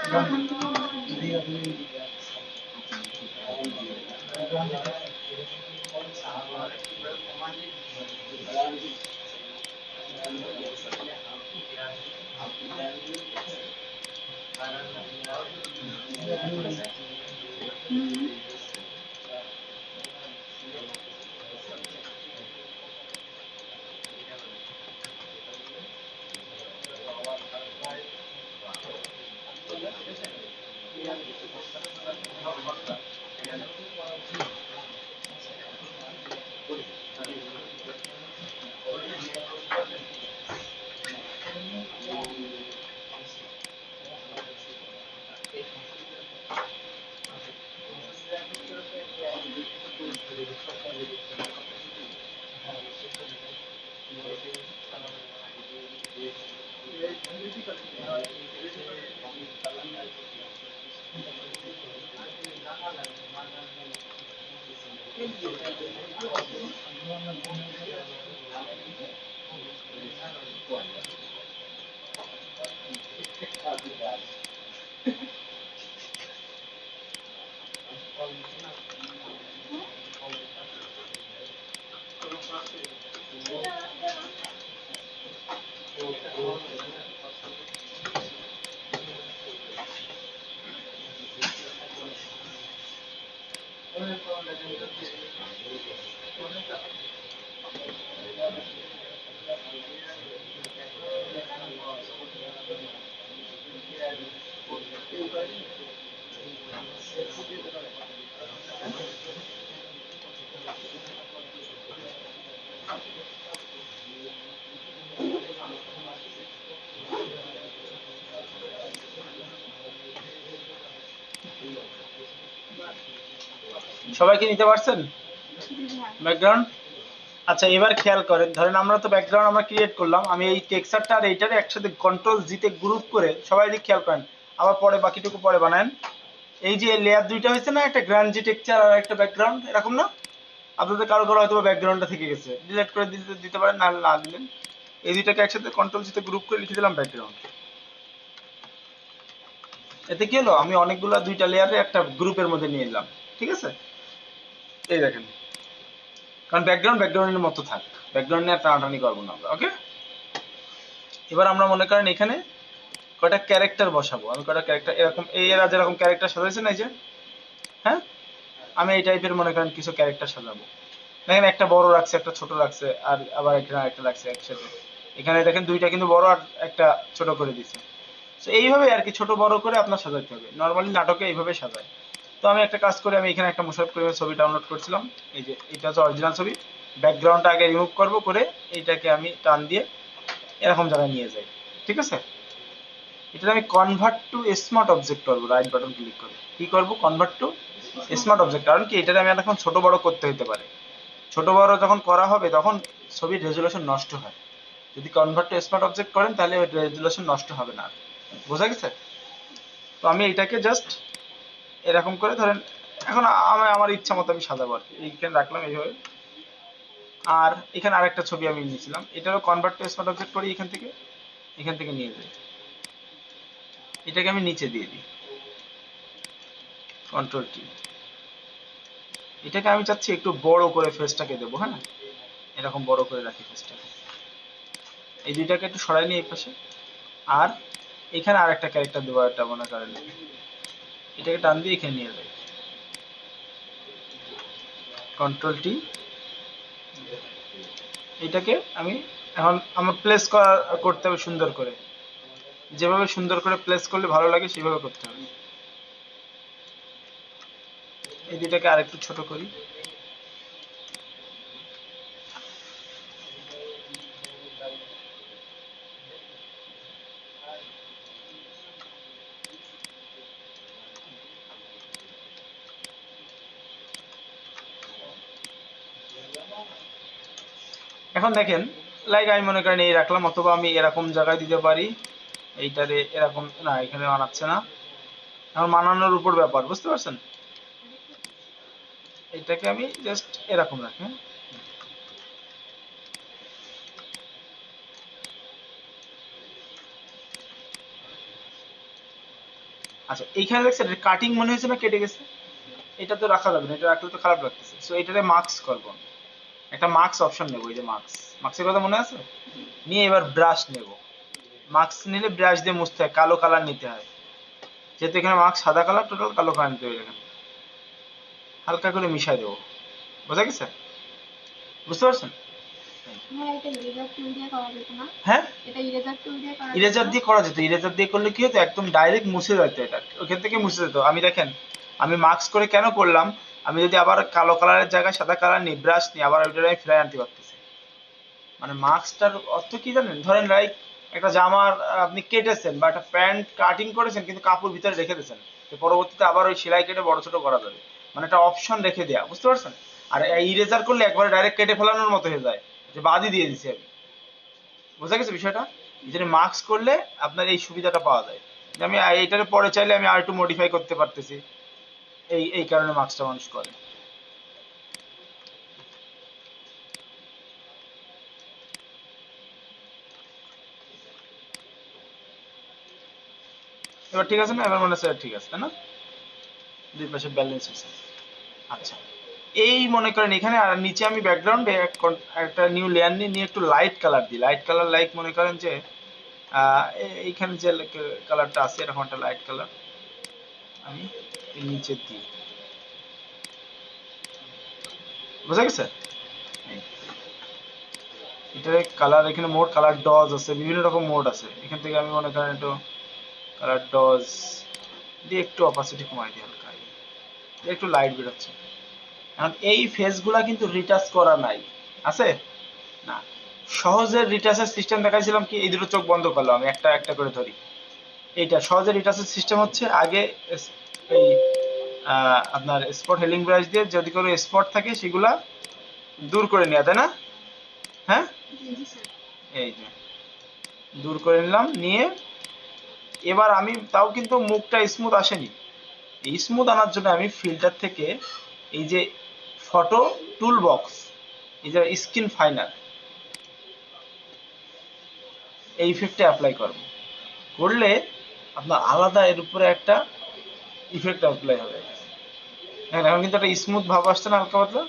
এখান থেকে হুম। সবাই কি নিতে পারছেন জি ভাই। ব্যাকগ্রাউন্ড? আচ্ছা এবার খেয়াল করেন, ধরেন আমরা তো ব্যাকগ্রাউন্ড আমরা ক্রিয়েট করলাম, আমি এই টেক্সচারটা আর এইটারে একসাথে কন্ট্রোল জিতে গ্রুপ করে, সবাই দিক খেয়াল করেন, আবার পরে বাকিটুকু পরে বানান। এই যে লেয়ার দুইটা হয়েছে না, একটা গ্রানজি টেক্সচার আর একটা ব্যাকগ্রাউন্ড, এরকম না? আপনাদের কারো কারো হয়তো ব্যাকগ্রাউন্ডটা থেকে গেছে, ডিলিট করে দিতে দিতে পারেন, না না দিলেন। এই দুইটাকে একসাথে কন্ট্রোল জিতে গ্রুপ করে লিখে দিলাম ব্যাকগ্রাউন্ড। এতে কি হলো, আমি অনেকগুলো দুইটা লেয়ারে একটা গ্রুপের মধ্যে নিয়ে এলাম। ঠিক আছে, এই দেখেন, কারণ ব্যাকগ্রাউন্ডের মতো থাক, ব্যাকগ্রাউন্ড নিয়ে টানাটানি করবো না আমরা। ওকে, এবার আমরা মনে করেন এখানে কয়টা ক্যারেক্টার বসাবো। আমি কয়টা ক্যারেক্টার এরকম, এরা যেরকম ক্যারেক্টার সাজাইছে না, এই যে, হ্যাঁ, আমি এই টাইপের মনে করেন কিছু ক্যারেক্টার সাজাবো। দেখেন একটা বড় রাখছে, একটা ছোট রাখছে, আর আবার এখানে একটা রাখছে একসাথে। এখানে দেখেন দুইটা কিন্তু বড় আর একটা ছোট করে দিচ্ছে। তো এইভাবে আর কি ছোট বড় করে আপনার সাজাতে হবে, নর্মালি নাটকে এইভাবে সাজায়। তো আমি একটা কাজ করে, আমি এখানে একটা মোশাররফ করিমের ছবি ডাউনলোড করছিলাম, এই যে এটা হচ্ছে অরিজিনাল ছবি। ব্যাকগ্রাউন্ডটা আগে রিমুভ করব, করে এইটাকে আমি টান দিয়ে এরকম জায়গায় নিয়ে যাই। ঠিক আছে, এটা আমি কনভার্ট টু স্মার্ট অবজেক্ট করবো, রাইট বাটন ক্লিক করে কি করব, কনভার্ট টু স্মার্ট অবজেক্ট। কারণ কি, এটাতে আমি এখন ছোট বড় করতে হতে পারে, ছোট বড় যখন করা হবে তখন ছবির রেজুলেশন নষ্ট হয়। যদি কনভার্ট টু স্মার্ট অবজেক্ট করেন তাহলে রেজুলেশন নষ্ট হবে না। বোঝা গেছে? তো আমি এটাকে জাস্ট এরকম করে ধরেন, এখন আমি আমার ইচ্ছা মতো আমি সাজাবো আর কি, এইখানে রাখলাম এইভাবে। আর এখানে আরেকটা ছবি আমি নিয়েছিলাম, এটারও কনভার্ট টু স্মার্ট অবজেক্ট করি, এখান থেকে নিয়ে যাই, এটাকে আমি নিচে দিয়ে দিই, কন্ট্রোল টি। এটাকে আমি চাচ্ছি একটু বড় করে ফেসটাকে দেবো, হ্যাঁ, এরকম বড় করে রাখি ফেসটাকে। এই দুইটাকে একটু সরাই নিই এই পাশে। আর এখানে আর একটা ক্যারেক্টার দেবো, একটা মনে করেন এটাকে টান দিয়ে এখানে নিয়ে যাই, কন্ট্রোল টি। এটাকে আমি এখন আমার প্লেস করতে হবে সুন্দর করে, যেভাবে সুন্দর করে প্লেস করলে ভালো লাগে সেভাবে করতে হবে। এই দুইটাকে আরেকটু ছোট করি। এখন দেখেন, লাইক আমি মনে করেন এই রাখলাম, অথবা আমি এরকম জায়গায় দিতে পারি, এইটারে এরকম না, এখানে মানাচ্ছে না। এখন মানানোর উপর ব্যাপার, বুঝতে পারছেন? এটাকে আমি জাস্ট এরকম রাখি, হ্যাঁ? আচ্ছা এইখানে দেখছেন কাটিং মনে হয়েছে না কেটে গেছে, এটা তো রাখা যাবে না, এটা রাখলে তো খারাপ লাগতেছে। সো এটারে মার্কস করবো, একটা মার্কস অপশন নেবো, এই যে মার্কস, মার্কসের কথা মনে আছে, নিয়ে এবার ব্রাশ নেব। মার্কস নিলে ব্রাশ দিয়ে মুছতে হয়, কালো কালার নিতে হয়, যেহেতু এখানে মার্কস সাদা কালার, টোটাল কালো কালার নিতে হবে। এখানে হালকা করে মিশাই দেবো, বোঝা গেছে, বুঝতে পারছেন? হ্যাঁ, এটা ইরেজার টুল দিয়ে করা যেত না? হ্যাঁ, এটা ইরেজার টুল দিয়ে করা যেত ইরেজার না? দিয়ে করা যেত, ইরেজার দিয়ে করলে কি হতো, একদম ডাইরেক্ট মুছে যেত, এটা ওখান থেকে মুছে যেত। আমি দেখেন, আমি মার্কস করে কেন করলাম, আমি যদি আবার কালো কালারের জায়গায় সাদা কালার নিই, ব্রাশ নিই, আবার ওইটা আমি ফিরাই আনতে পারতেছি। মানে মার্কসটার অর্থ কি জানেন, ধরেন লাইক একটা জামার আপনি কেটেছেন বা একটা প্যান্ট কাটিং করেছেন, কিন্তু কাপড় ভিতরে রেখে দিয়েছেন, তো পরবর্তীতে আবার ওই সেলাই কেটে বড় ছোট করা যাবে, মানে একটা অপশন রেখে দেয়া, বুঝতে পারছেন? আর ইরেজার করলে একবারে ডাইরেক্ট কেটে ফেলানোর মতো হয়ে যায়, যে বাদই দিয়ে দিছি আমি, বোঝা গেছে বিষয়টা? এই জন্য মার্কস করলে আপনার এই সুবিধাটা পাওয়া যায়, যে আমি এইটার পরে চাইলে আমি আর একটু মডিফাই করতে পারতেছি, এই কারণে মার্কসটা মানুষ করে। এবার ঠিক আছে না, এবার মনে হচ্ছে ঠিক আছে, তাই না? দুই পাশে ব্যালেন্স হয়েছে। আচ্ছা, এই মনে করেন এখানে আর নিচে আমি ব্যাকগ্রাউন্ডে একটা নিউ লেয়ার নিয়ে একটু লাইট কালার দিই, লাইট কালার লাইক মনে করেন যে এইখানে যে কালারটা আছে, এরকম একটা লাইট কালার আমি এর নিচে দিই, বোঝা গেছে? এই, এটার কালার, এখানে মোড কালার ডজ আছে, বিভিন্ন রকম মোড আছে, এখান থেকে আমি মনে করেন একটু কালার ডজ দিয়ে একটু অপাসিটি কমাই দিই হালকা, দিয়ে একটু লাইট বেরোচ্ছে। এখন এই ফেসগুলা কিন্তু রিটাচ করা নাই, আছে না? সহজে রিটাচের সিস্টেম দেখাইছিলাম কি, এই দুটো চোখ বন্ধ করলো, আমি একটা একটা করে ধরি। এইটা সহজে রিটাচের সিস্টেম হচ্ছে, আগে এই আপনার স্পট হেলিং ব্রাশ দিয়ে যদি কোনো স্পট থাকে সেগুলা দূর করে নেওয়া, তাই না? হ্যাঁ, জি, জি স্যার। এই যে দূর করে নিলাম, নিয়ে এবার আমি তাও কিন্তু মুখটা স্মুথ আসেনি, এই স্মুথ আনার জন্য আমি ফিল্টার থেকে এই যে ফটো টুল বক্স, এই যে স্কিন ফাইনার, এই ইফেক্টটা অ্যাপ্লাই করব, করলে আপনার আলাদা এর উপরে একটা ইফেক্ট অ্যাপ্লাই হবে। হ্যাঁ, এখন কিন্তু একটা স্মুথ ভাব আসছে না, হালকা পাতলা।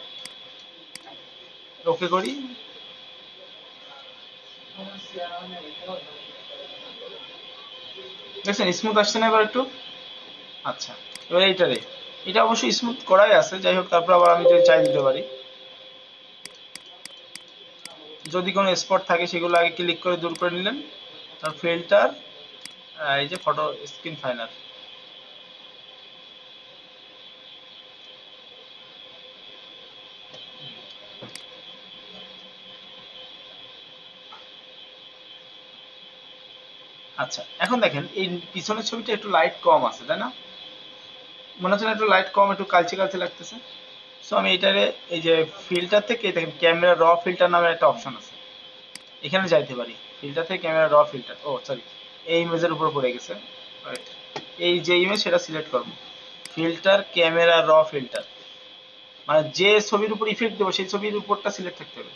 ওকে করি, দেখছেন স্মুথ আসছে না এবার একটু? আচ্ছা, এবার এইটারে, এটা অবশ্যই স্মুথ করাই আছে, যাই হোক, তারপর আবার আমি যদি চাই দিতে পারি, যদি কোনো স্পট থাকে সেগুলো আগে ক্লিক করে দূর করে নিলেন, আর ফিল্টার, এই যে ফটো স্ক্রিন ফাইনার, আচ্ছা এখন দেখেন এই পিছনের ছবিটা একটু লাইট কম আছে, তাই না? মনে হচ্ছে না একটু লাইট কম, একটু কালচে কালচে লাগতেছে? সো আমি এটারে এই যে ফিল্টার থেকে দেখেন ক্যামেরা র ফিল্টার নামে একটা অপশন আছে, এখানে যাইতে পারি, ফিল্টার থেকে ক্যামেরা র ফিল্টার, ও সরি, এই ইমেজের উপর পড়ে গেছে, রাইট, এই যে ইমেজ সেটা সিলেক্ট করবো, ফিল্টার ক্যামেরা র ফিল্টার, মানে যে ছবির উপর ইফেক্ট দেবো সেই ছবির উপরটা সিলেক্ট থাকতে হবে।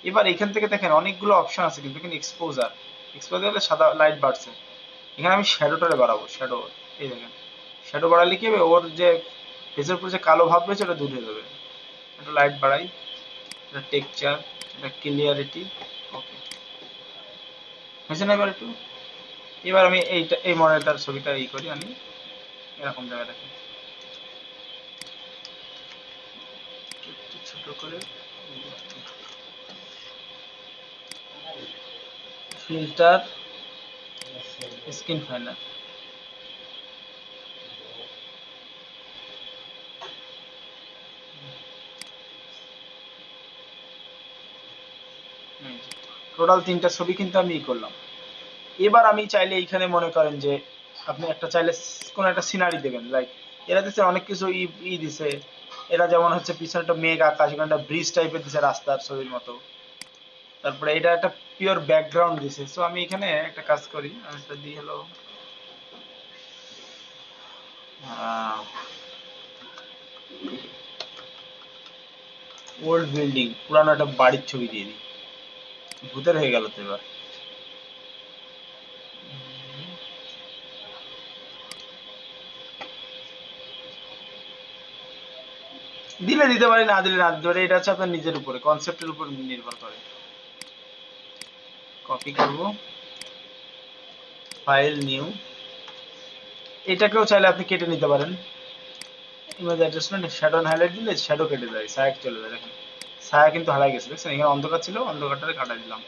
এবার এখান থেকে দেখেন অনেকগুলো অপশন আছে, কিন্তু এখানে এক্সপোজার, এক্সপোজার হলে সাদা লাইট বাড়ছে, এখানে আমি শ্যাডোটারে বাড়াবো, শ্যাডো, এই দেখেন শ্যাডো বাড়ালে কি হবে, ওর যে ফেসের উপর যে কালো ভাব রয়েছে ওটা দূর হয়ে যাবে। একটু লাইট বাড়াই, এটা টেক্সচার, এটা ক্লিয়ারিটি, ওকে, হয়েছে না এবার একটু? এবার আমি এইটা এই মডেলটার ছবিটা এই করি, আমি এরকম জায়গায় দেখেন একটু ছোট করে, ফিল্টার স্ক্রিন ফাইনার, টোটাল তিনটা ছবি কিন্তু আমি করলাম। এবার আমি চাইলে এইখানে মনে করেন যে আপনি একটা চাইলে কোনো একটা সিনারি দেবেন, লাইক এরা দিচ্ছে অনেক কিছু দিছে, এরা যেমন হচ্ছে পিছনে একটা মেঘ আকাশ, এখানে একটা ব্রিজ টাইপের দিছে রাস্তার ছবির মতো, তারপরে এটা একটা পিওর ব্যাকগ্রাউন্ড দিছে। সো আমি এখানে একটা কাজ করি, আমি একটা দিই হলো ওল্ড বিল্ডিং, পুরানো একটা বাড়ির ছবি দিয়ে দিই, ভূতের হয়ে গেল তো এবার। দিলে দিতে পারি, না দিলে না দিতে পারি, এটা হচ্ছে আপনার নিজের উপরে, কনসেপ্টের উপর নির্ভর করে। কপি করব, ফাইল নিউ, এটাকেও চাইলে আপনি কেটে নিতে পারেন। ইমেজ অ্যাডজাস্টমেন্ট, শ্যাডো হাইলাইট দিলে শ্যাডো কেটে যায়, ছায়া চলে যায়। দেখেন ছায়া কিন্তু হারাই গেছে, দেখছেন এখানে অন্ধকার ছিল, অন্ধকারটাকে কাটাই দিলাম।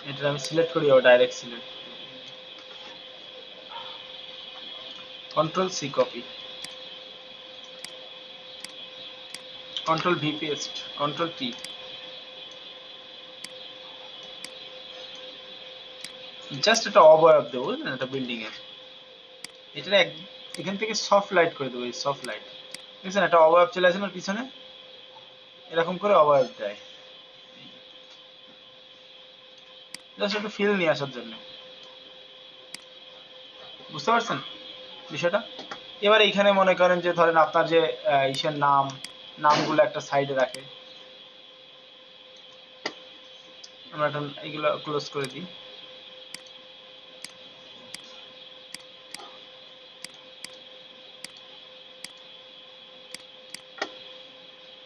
এটা আমি সিলেক্ট করি, direct select, control C copy, control V paste, control T. Just একটা অবয়ব দেবো, বুঝলেন, একটা বিল্ডিং এর। এটা এখান থেকে সফট লাইট করে দেবো, এই সফট লাইট, দেখছেন একটা অবয়ব চলে আসে না পিছনে, এরকম করে অবয়ব দেয়, জাস্ট একটু ফিল নিয়ে আসার জন্য। বুঝতে পারছেন বিষয়টা? এবার এইখানে মনে করেন যে ধরেন আপনার যে ইসের নামগুলো একটা সাইডে রাখে, আমরা একটা এইগুলো ক্লোজ করে দিই।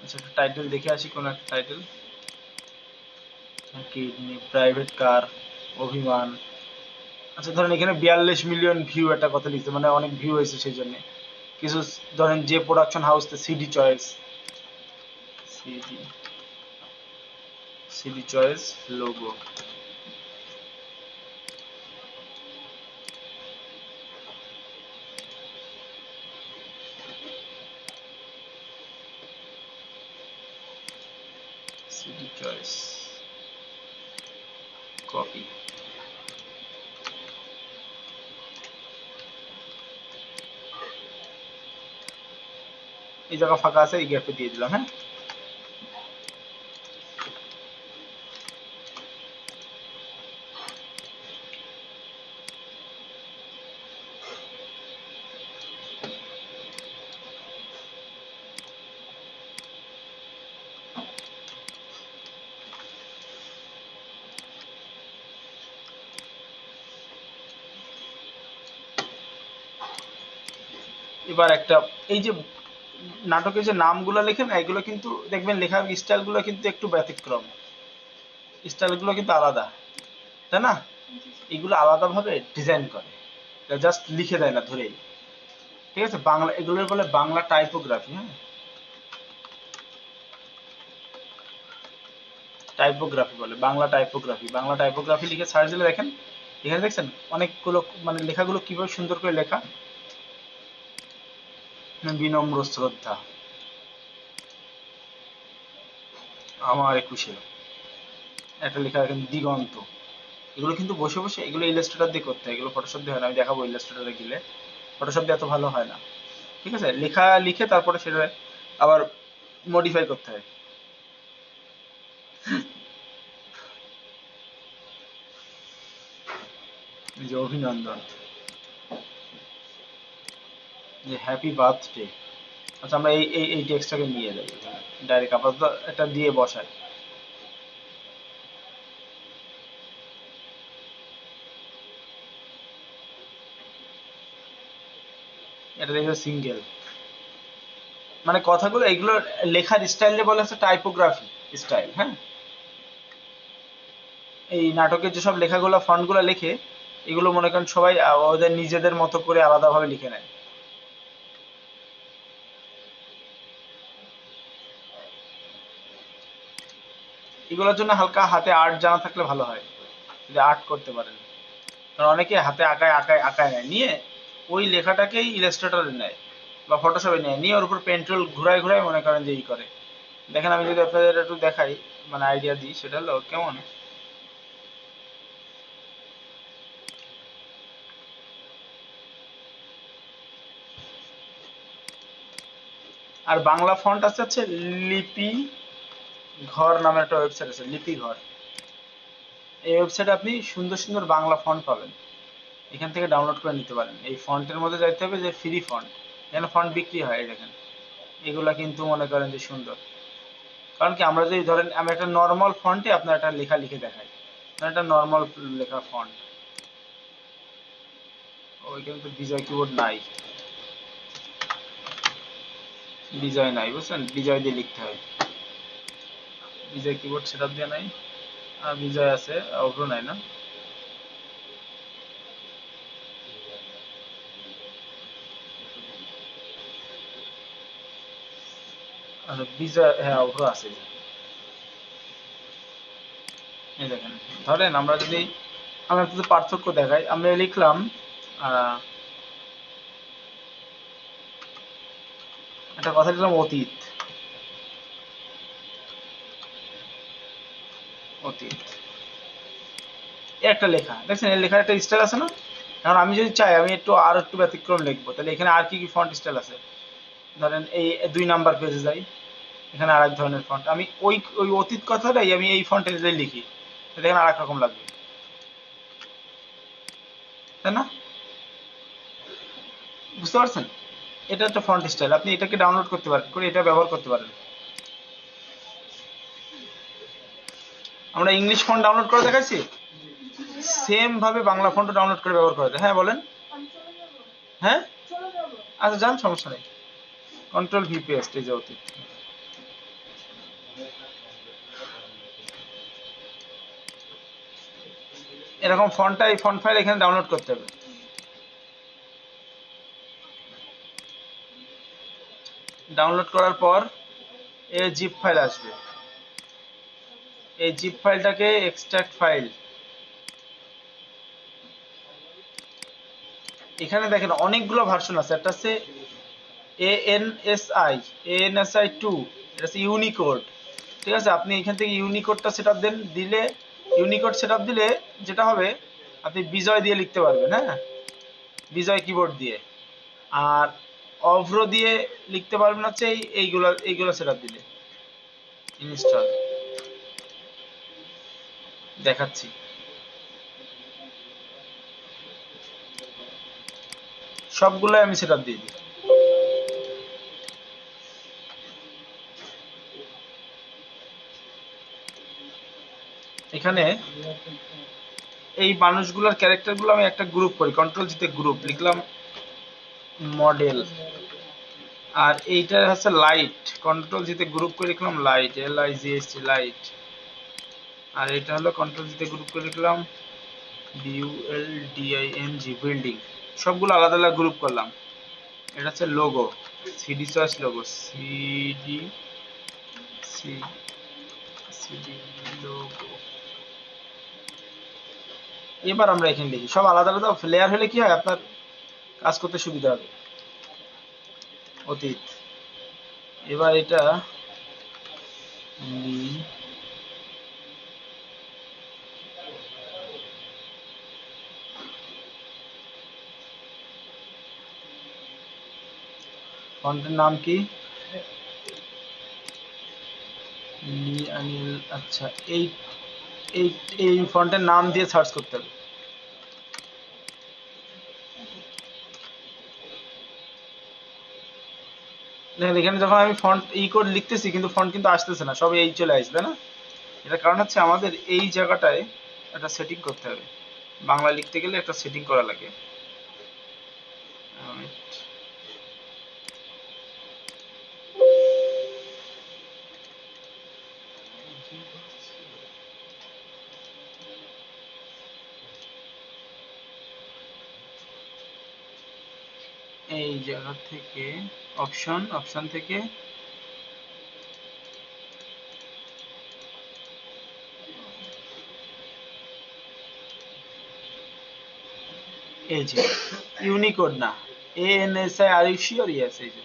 আচ্ছা, একটা টাইটেল দেখে আসি, কোন একটা টাইটেল, কিডনি, প্রাইভেট কার, অভিমান। আচ্ছা ধরেন এখানে 42 মিলিয়ন ভিউ একটা কথা লিখছে, মানে অনেক ভিউ হয়েছে সেই জন্য কিছু। ধরেন যে production house, CD choice, CD CD choice logo, CD choice, copy. এই জায়গা ফাঁকা আছে, এই গ্যাপে দিয়ে দিলাম। হ্যাঁ, এবার একটা, এই যে নাটকের যে নামগুলো লেখেন, এগুলো কিন্তু দেখবেন লেখার স্টাইলগুলো কিন্তু একটু ব্যতিক্রম, স্টাইলগুলো কিন্তু আলাদা, তাই না? এগুলো আলাদাভাবে ডিজাইন করে, জাস্ট লিখে দেয় না ধরেই। ঠিক আছে, বাংলা এগুলোর বলে বাংলা টাইপোগ্রাফি। হ্যাঁ, টাইপোগ্রাফি বলে, বাংলা টাইপোগ্রাফি। বাংলা টাইপোগ্রাফি লিখে সার্চ দিলে দেখেন, এখানে দেখছেন অনেকগুলো, মানে লেখাগুলো কিভাবে সুন্দর করে লেখা। বিনম্র শ্রদ্ধা, আমার একুশে, একটা লেখা দেখেন দিগন্ত। এগুলো কিন্তু বসে বসে, এগুলো ইলাস্ট্রেটর দিয়ে করতে হয়, এগুলো ফটোশপ দিয়ে হয় না, আমি দেখাবো ইলাস্ট্রেটরে গেলে। ফটোশপ দিয়ে এত ভালো হয় না। ঠিক আছে, লেখা লিখে তারপরে সেটা আবার মডিফাই করতে হয়। এই যে অভিনন্দন, যে হ্যাপি বার্থডে। আচ্ছা, আমরা এই টেক্সটটাকে নিয়ে যাই ডাইরেক্ট, আপাতত এটা দিয়ে বসাই। এটা দেখবে সিঙ্গেল, মানে কথাগুলো এগুলো লেখার স্টাইলে বলে হচ্ছে টাইপোগ্রাফি স্টাইল। হ্যাঁ, এই নাটকের যেসব লেখাগুলো ফন্টগুলো লেখে, এগুলো মনে করেন সবাই ওদের নিজেদের মতো করে আলাদাভাবে লিখে নেয়। এগুলোর জন্য হালকা হাতে আর্ট জানা থাকলে ভালো হয়, যদি আর্ট করতে পারেন। কারণ অনেকে হাতে আঁকায় আঁকায় আঁকায় নেয়, নিয়ে ওই লেখাটাকেই ইলাস্ট্রেটরে নেয় বা ফটোশপে নেয়, নিয়ে ওর উপর পেন্টুল ঘুরায় ঘুরায় মনে করেন যে ই করে। দেখেন আমি যদি আপনাদের একটু দেখাই, মানে আইডিয়া দিই, সেটা হলো কেমন। আর বাংলা ফন্ট আছে হচ্ছে লিপি ঘর নামে একটা ওয়েবসাইট আছে, লিপি ঘর। এই ওয়েবসাইটে আপনি সুন্দর সুন্দর বাংলা ফন্ট পাবেন, এখান থেকে ডাউনলোড করে নিতে পারেন। এই ফন্টের মধ্যে যাইতে হবে যে ফ্রি ফন্ট, এখানে ফন্ট বিক্রি হয়, এই দেখেন এগুলা কিন্তু মনে করেন যে সুন্দর। কারণ কি, আমরা যদি ধরেন আমি একটা নর্মাল ফন্টে আপনার একটা লেখা লিখে দেখাই, একটা নর্মাল লেখা ফন্ট, ওইখানে তো বিজয় কিবোর্ড নাই। বিজয় নাই, বুঝছেন? বিজয় দিয়ে লিখতে হয়। বিজয় কিবোর্ড সেটআপ দিয়ে নাই, আর বিজয় আছে, অভ্র নাই না? আচ্ছা বিজয়, হ্যাঁ অভ্র আছে। এই দেখেন, ধরেন আমরা যদি আমরা যদি পার্থক্য দেখাই, আমরা লিখলাম একটা কথা লিখলাম অতীত, অতীত একটা লেখা দেখছেন, এই লেখার একটা স্টাইল আছে না? এখন আমি যদি চাই আমি আর একটু ব্যতিক্রম লিখবো, তাহলে এখানে আর কি কি ফন্ট স্টাইল আছে? ধরেন এই 2 নাম্বার পেজে যাই, এখানে আরেক ধরনের ফন্ট, আমি ওই ওই অতীত কথাটাই আমি এই ফন্টে যদি লিখি, তাহলে এখানে আরেক রকম লাগবে, তাই না? বুঝতে পারছেন? এটা একটা ফন্ট স্টাইল, আপনি এটাকে ডাউনলোড করতে পারেন, করে এটা ব্যবহার করতে পারেন। আমরা ইংলিশ ফন্ট ডাউনলোড করে দেখাচ্ছি, সেম ভাবে বাংলা ফন্টও ডাউনলোড করে ব্যবহার করা যায়। হ্যাঁ বলেন। হ্যাঁ আচ্ছা যান, সমস্যা নেই। কন্ট্রোল ভি পেস্ট, এই যে অতীত। এরকম ফন্টটা, এই ফন্ট ফাইল এখানে ডাউনলোড করতে হবে। ডাউনলোড করার পর এই জিপ ফাইল আসবে, এই জিপ ফাইলটাকে এক্সট্রাক্ট ফাইল, এখানে দেখেন অনেকগুলো ভার্সন আছে। একটা আছে ANSI, ANSI 2, এটা হচ্ছে ইউনিকোড। ঠিক আছে, আপনি এখান থেকে ইউনিকোডটা সেটআপ দেন, দিলে ইউনিকোড সেটআপ দিলে যেটা হবে, আপনি বিজয় দিয়ে লিখতে পারবেন, হ্যাঁ, বিজয় কিবোর্ড দিয়ে। আর অভ্র দিয়ে লিখতে পারবেন হচ্ছে এইগুলো এইগুলো সেটআপ দিলে। ইনস্টল দেখাচ্ছি, সবগুলো আমি সেটআপ দিয়ে দিই। এখানে এই মানুষগুলোর ক্যারেক্টারগুলো আমি একটা গ্রুপ করি, কন্ট্রোল জিতে গ্রুপ লিখলাম, মডেল। আর এইটা হচ্ছে লাইট, কন্ট্রোল জিতে গ্রুপ করে লিখলাম লাইট, LIGHT লাইট। আর এটা হলো কন্ট্রোল জিতে গ্রুপ করে লিখলাম BULDING বিল্ডিং। সবগুলো আলাদা আলাদা গ্রুপ করলাম। এটা হচ্ছে logo, CD choice logo, CD logo. এবার আমরা এখানে লিখি, সব আলাদা আলাদা লেয়ার হলে কি হয়, আপনার কাজ করতে সুবিধা হবে। অতীত, এবার এটা ফন্টের নাম কি? আনিল। আচ্ছা, এই এই এই ফন্টের নাম দিয়ে সার্চ করতে হবে। দেখেন এখানে যখন আমি ফন্ট কোড লিখতেছি, কিন্তু ফন্ট কিন্তু আসতেছে না, সব এই চলে আসবে না। এটার কারণ হচ্ছে আমাদের এই জায়গাটায় একটা সেটিং করতে হবে, বাংলা লিখতে গেলে একটা সেটিং করা লাগে। এই জায়গা থেকে অপশন থেকে এই যে ইউনিকোড না, ANSI, আর ইউ শিওর? ইয়েস, এই যে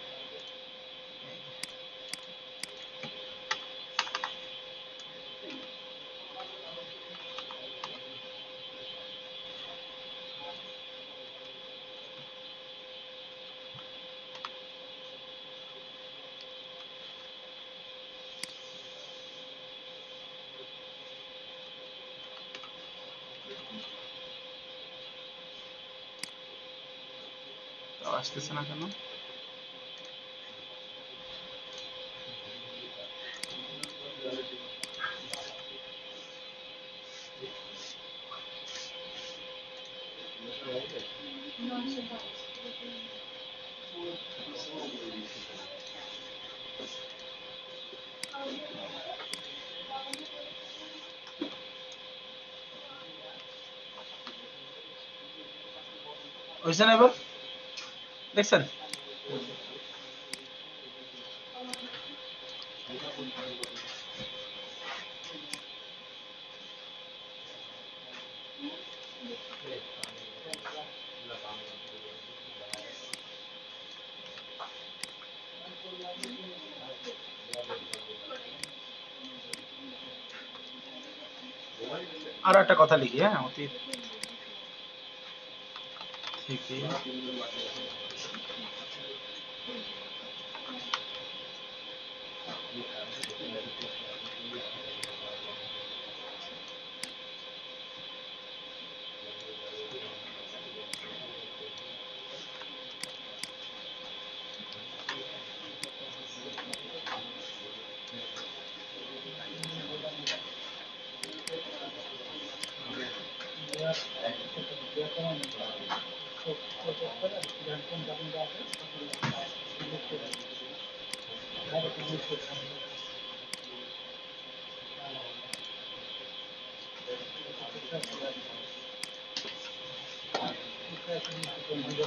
আসতেছে না কেন? হয়েছে না এবার? দেখছেন? আরো একটা কথা লিখি, হ্যাঁ, অতীত থেকে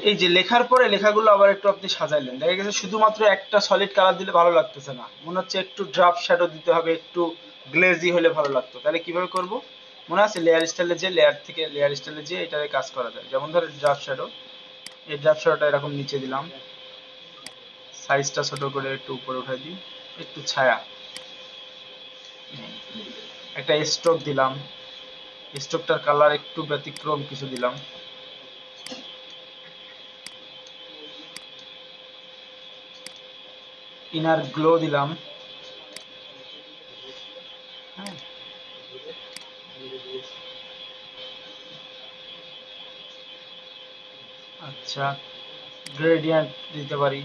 এই যে লেখার পরে লেখাগুলো আবার একটু আপনি সাজাইলেন, দেখা গেছে শুধুমাত্র একটা সলিড কালার দিলে ভালো লাগতেছে না, মনে হচ্ছে একটু ড্রাফট শ্যাডো দিতে হবে, একটু গ্লেজি হলে ভালো লাগতো। তাহলে কিভাবে করব? মনে আছে লেয়ার স্টাইলে যে লেয়ার থেকে লেয়ার স্টাইলে যে এটারে কাজ করা যায়। যেমন ধরো ড্রাফট শ্যাডো, এই ড্রাফট শ্যাডোটা এরকম নিচে দিলাম, সাইজটা ছোট করে একটু উপরে উঠাই দিই, একটু ছায়া, একটা স্ট্রোক দিলাম, স্ট্রোকটার কালার একটু ব্যতিক্রম কিছু দিলাম, ইনার গ্লো দিলাম, হ্যাঁ, আচ্ছা, গ্রেডিয়েন্ট দিতে পারি,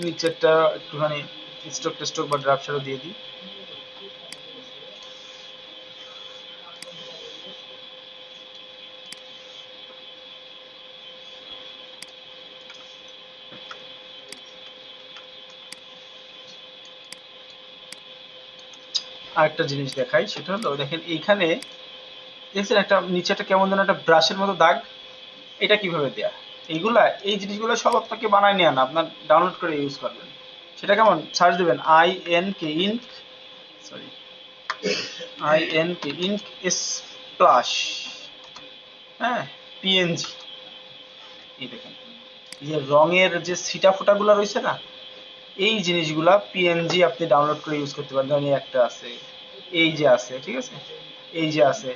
নিচেরটা একটুখানি স্ট্রোক টেস্ট্রোক বা ড্রাফট শ্যাডো দিয়ে দিই। আরেকটা জিনিস দেখাই, সেটা হলো দেখেন এইখানে দেখছেন একটা নিচে একটা কেমন যেন একটা ব্রাশের মতো দাগ, এটা কিভাবে দেয়া? এইগুলা এই জিনিসগুলো সব আপনাকে বানায় নিয়ে আনা, আপনার ডাউনলোড করে ইউজ করবেন। সেটা কেমন? সার্চ দেবেন INK ink, sorry, INK ink splash, হ্যাঁ, PNG। এই দেখেন, এই যে রঙের যে ছিটা ফোটাগুলো রয়েছে না, এই জিনিসগুলা পিএনজি আপনি ডাউনলোড করে ইউজ করতে পারেন। ধরেন এই একটা আছে, এই যে আছে, ঠিক আছে, এই যে আছে,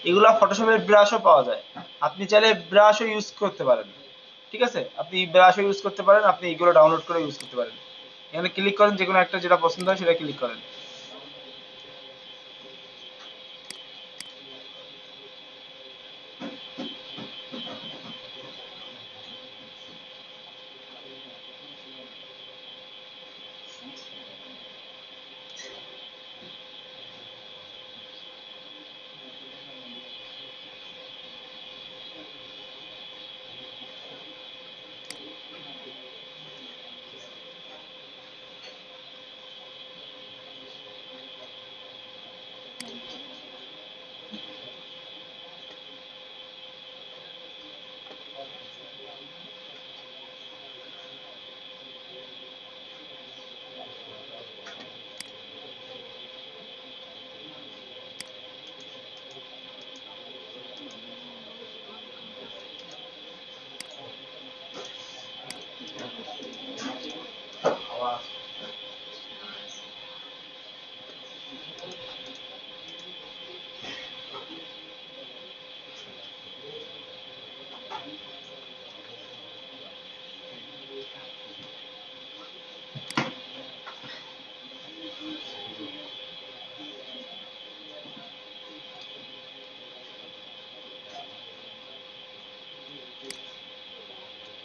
এগুলা ফটোশপের ব্রাশও পাওয়া যায়, আপনি চাইলে ব্রাশও ইউজ করতে পারেন, ঠিক আছে, আপনি ব্রাশও ইউজ করতে পারেন, আপনি এগুলো ডাউনলোড করে ইউজ করতে পারেন। এখানে ক্লিক করেন, যে কোনো একটা যেটা পছন্দ হয় সেটা ক্লিক করেন।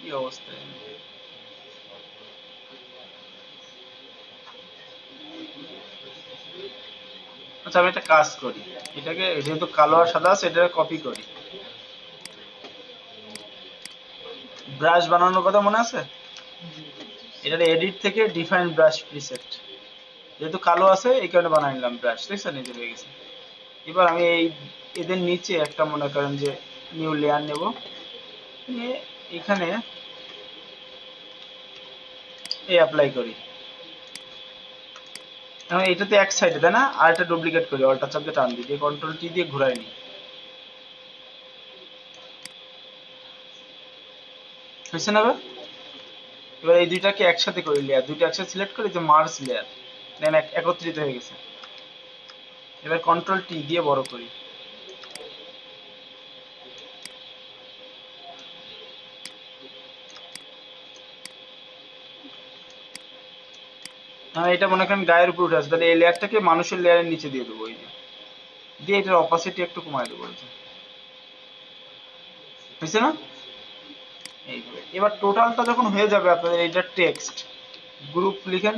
কি অবস্থা! আচ্ছা আমি একটা কাজ করি, এটাকে যেহেতু কালো আর সাদা আছে এটাকে কপি করি। ব্রাশ বানানোর কথা মনে আছে? এটার এডিট থেকে ডিফাইন ব্রাশ প্রিসেট, যেহেতু কালো আছে এই কারণে বানাই নিলাম ব্রাশ, দেখছেন এই যে হয়ে গেছে। এবার আমি এই এদের নিচে একটা মনে করেন যে নিউ লেয়ার নেব, নিয়ে এখানে এই অ্যাপ্লাই করি। এখন এটাতে এক সাইডে তাই না, আর একটা ডুপ্লিকেট করি, অল্টার চাপ দিয়ে টান দিয়ে কন্ট্রোল টি দিয়ে ঘুরাই নিই, হয়েছে না? এবার এই দুইটাকে একসাথে করি, লেয়ার দুইটা একসাথে সিলেক্ট করি, যে মার্জ লেয়ার, দেন একত্রিত হয়ে গেছে। এবার কন্ট্রোল টি দিয়ে বড় করি। এটা মনে করেন গায়ের উপর উঠে আসে, তাহলে এই লেয়ারটাকে মানুষের লেয়ারের নিচে দিয়ে দেবো, এই যে দিয়ে এটার অপাসিটি একটু কমায় দেবো, এই যে হয়েছে না? এইভাবে এবার টোটালটা যখন হয়ে যাবে আপনাদের এইটা টেক্সট গ্রুপ লিখেন।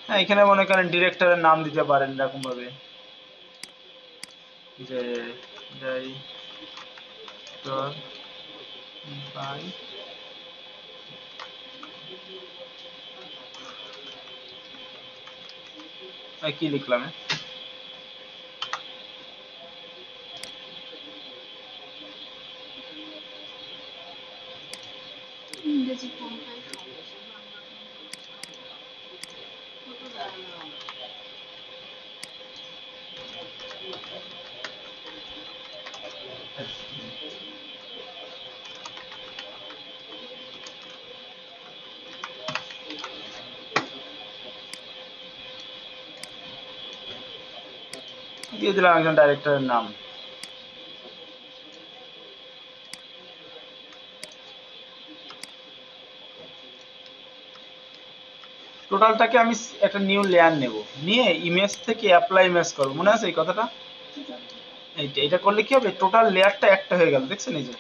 হ্যাঁ এখানে মনে করেন ডিরেক্টরের নাম দিতে পারেন এরকম ভাবে, যে ডাইরেক্টর বাই, কি লিখলাম ইংরেজি কোনটাই সমস্যা, বাংলা দিয়ে দিলাম একজন ডাইরেক্টরের নাম। টোটালটাকে আমি একটা নিউ লেয়ার নেব, নিয়ে ইমেজ থেকে অ্যাপ্লাই ইমেজ করবো, মনে আছে এই কথাটা? এইটা এটা করলে কি হবে, টোটাল লেয়ারটা একটা হয়ে গেল, দেখছেন এই যে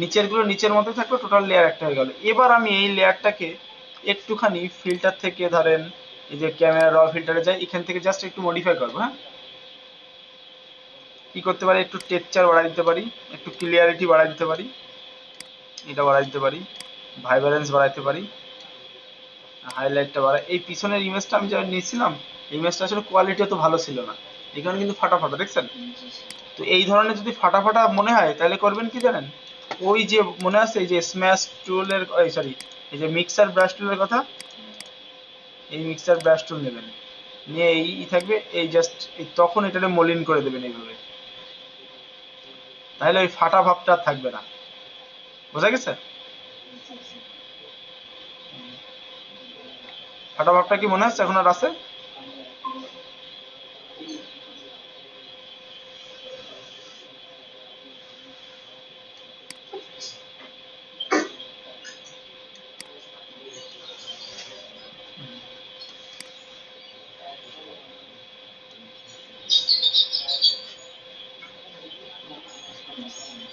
নিচের গুলো নিচের মধ্যে থাকলো, টোটাল লেয়ার একটা হয়ে গেল। এবার আমি এই লেয়ারটাকে একটুখানি ফিল্টার থেকে ধরেন এই যে ক্যামেরা র ফিল্টারে যাই, এখান থেকে জাস্ট একটু মডিফাই করবো। হ্যাঁ কি করতে পারি, একটু টেক্সচার বাড়াই দিতে পারি, একটু ক্লিয়ারিটি বাড়াই দিতে পারি, এটা বাড়াই দিতে পারি, ভাইব্রেন্স বাড়াইতে পারি, হাইলাইটটা বাড়াই। এই পিছনের ইমেজটা আমি যা নিয়েছিলাম, ইমেজটা আসলে কোয়ালিটি অত ভালো ছিল না, এখানে কিন্তু ফাটা ফাটা, দেখছেন? তো এই ধরনের যদি ফাটা ফাটা মনে হয় তাহলে করবেন কি জানেন, ওই যে মনে আছে এই যে স্ম্যাশ টুলের, সরি এই যে মিক্সার ব্রাশ টুলের কথা, এই মিক্সার ব্রাশ টুল নেবেন, নিয়ে এই থাকবে এই জাস্ট তখন এটাকে মলিন করে দেবেন এইভাবে, তাহলে ওই ফাটা ভাবটা আর থাকবে না। বোঝা গেছে? ফাটা ভাবটা কি মনে হচ্ছে এখন আর আছে?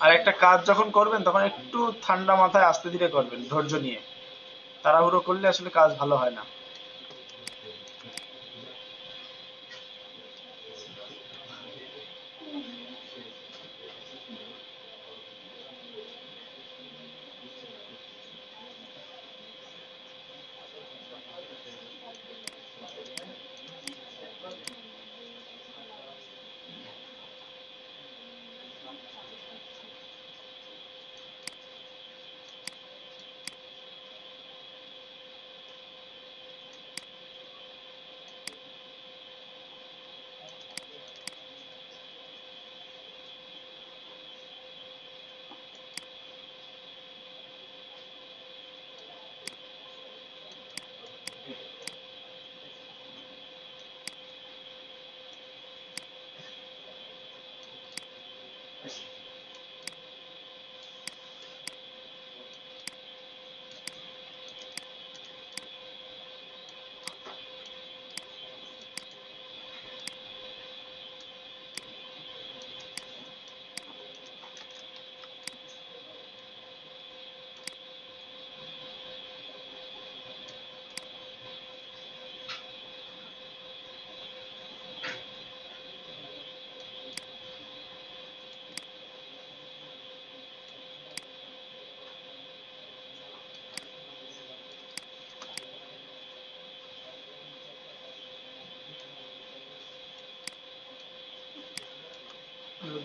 আর একটা কাজ যখন করবেন তখন একটু ঠান্ডা মাথায় আস্তে ধীরে করবেন, ধৈর্য নিয়ে, তাড়াহুড়ো করলে আসলে কাজ ভালো হয় না।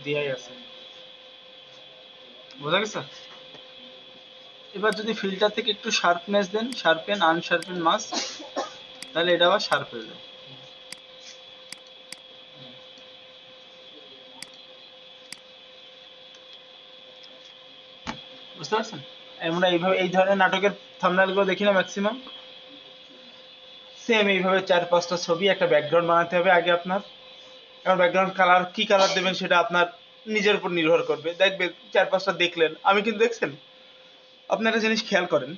দিয়াই আছে, বোঝা গেছে? এবার যদি ফিল্টার থেকে একটু শার্পনেস দেন, শার্পেন আনশার্পেন মাস্ক, তাহলে এটা আবার শার্প হয়ে যাবে। বুঝতে পারছেন? আমরা এইভাবে এই ধরনের নাটকের থাম্বনেল গুলো দেখি না ম্যাক্সিমাম, সেম এইভাবে 4-5টা ছবি, একটা ব্যাকগ্রাউন্ড বানাতে হবে আগে আপনার। এখন ব্যাকগ্রাউন্ড কালার কি কালার দেবেন সেটা আপনার নিজের উপর নির্ভর করবে। দেখবেন 4-5টা দেখলেন, আমি কিন্তু দেখছেন আপনি একটা জিনিস খেয়াল করেন,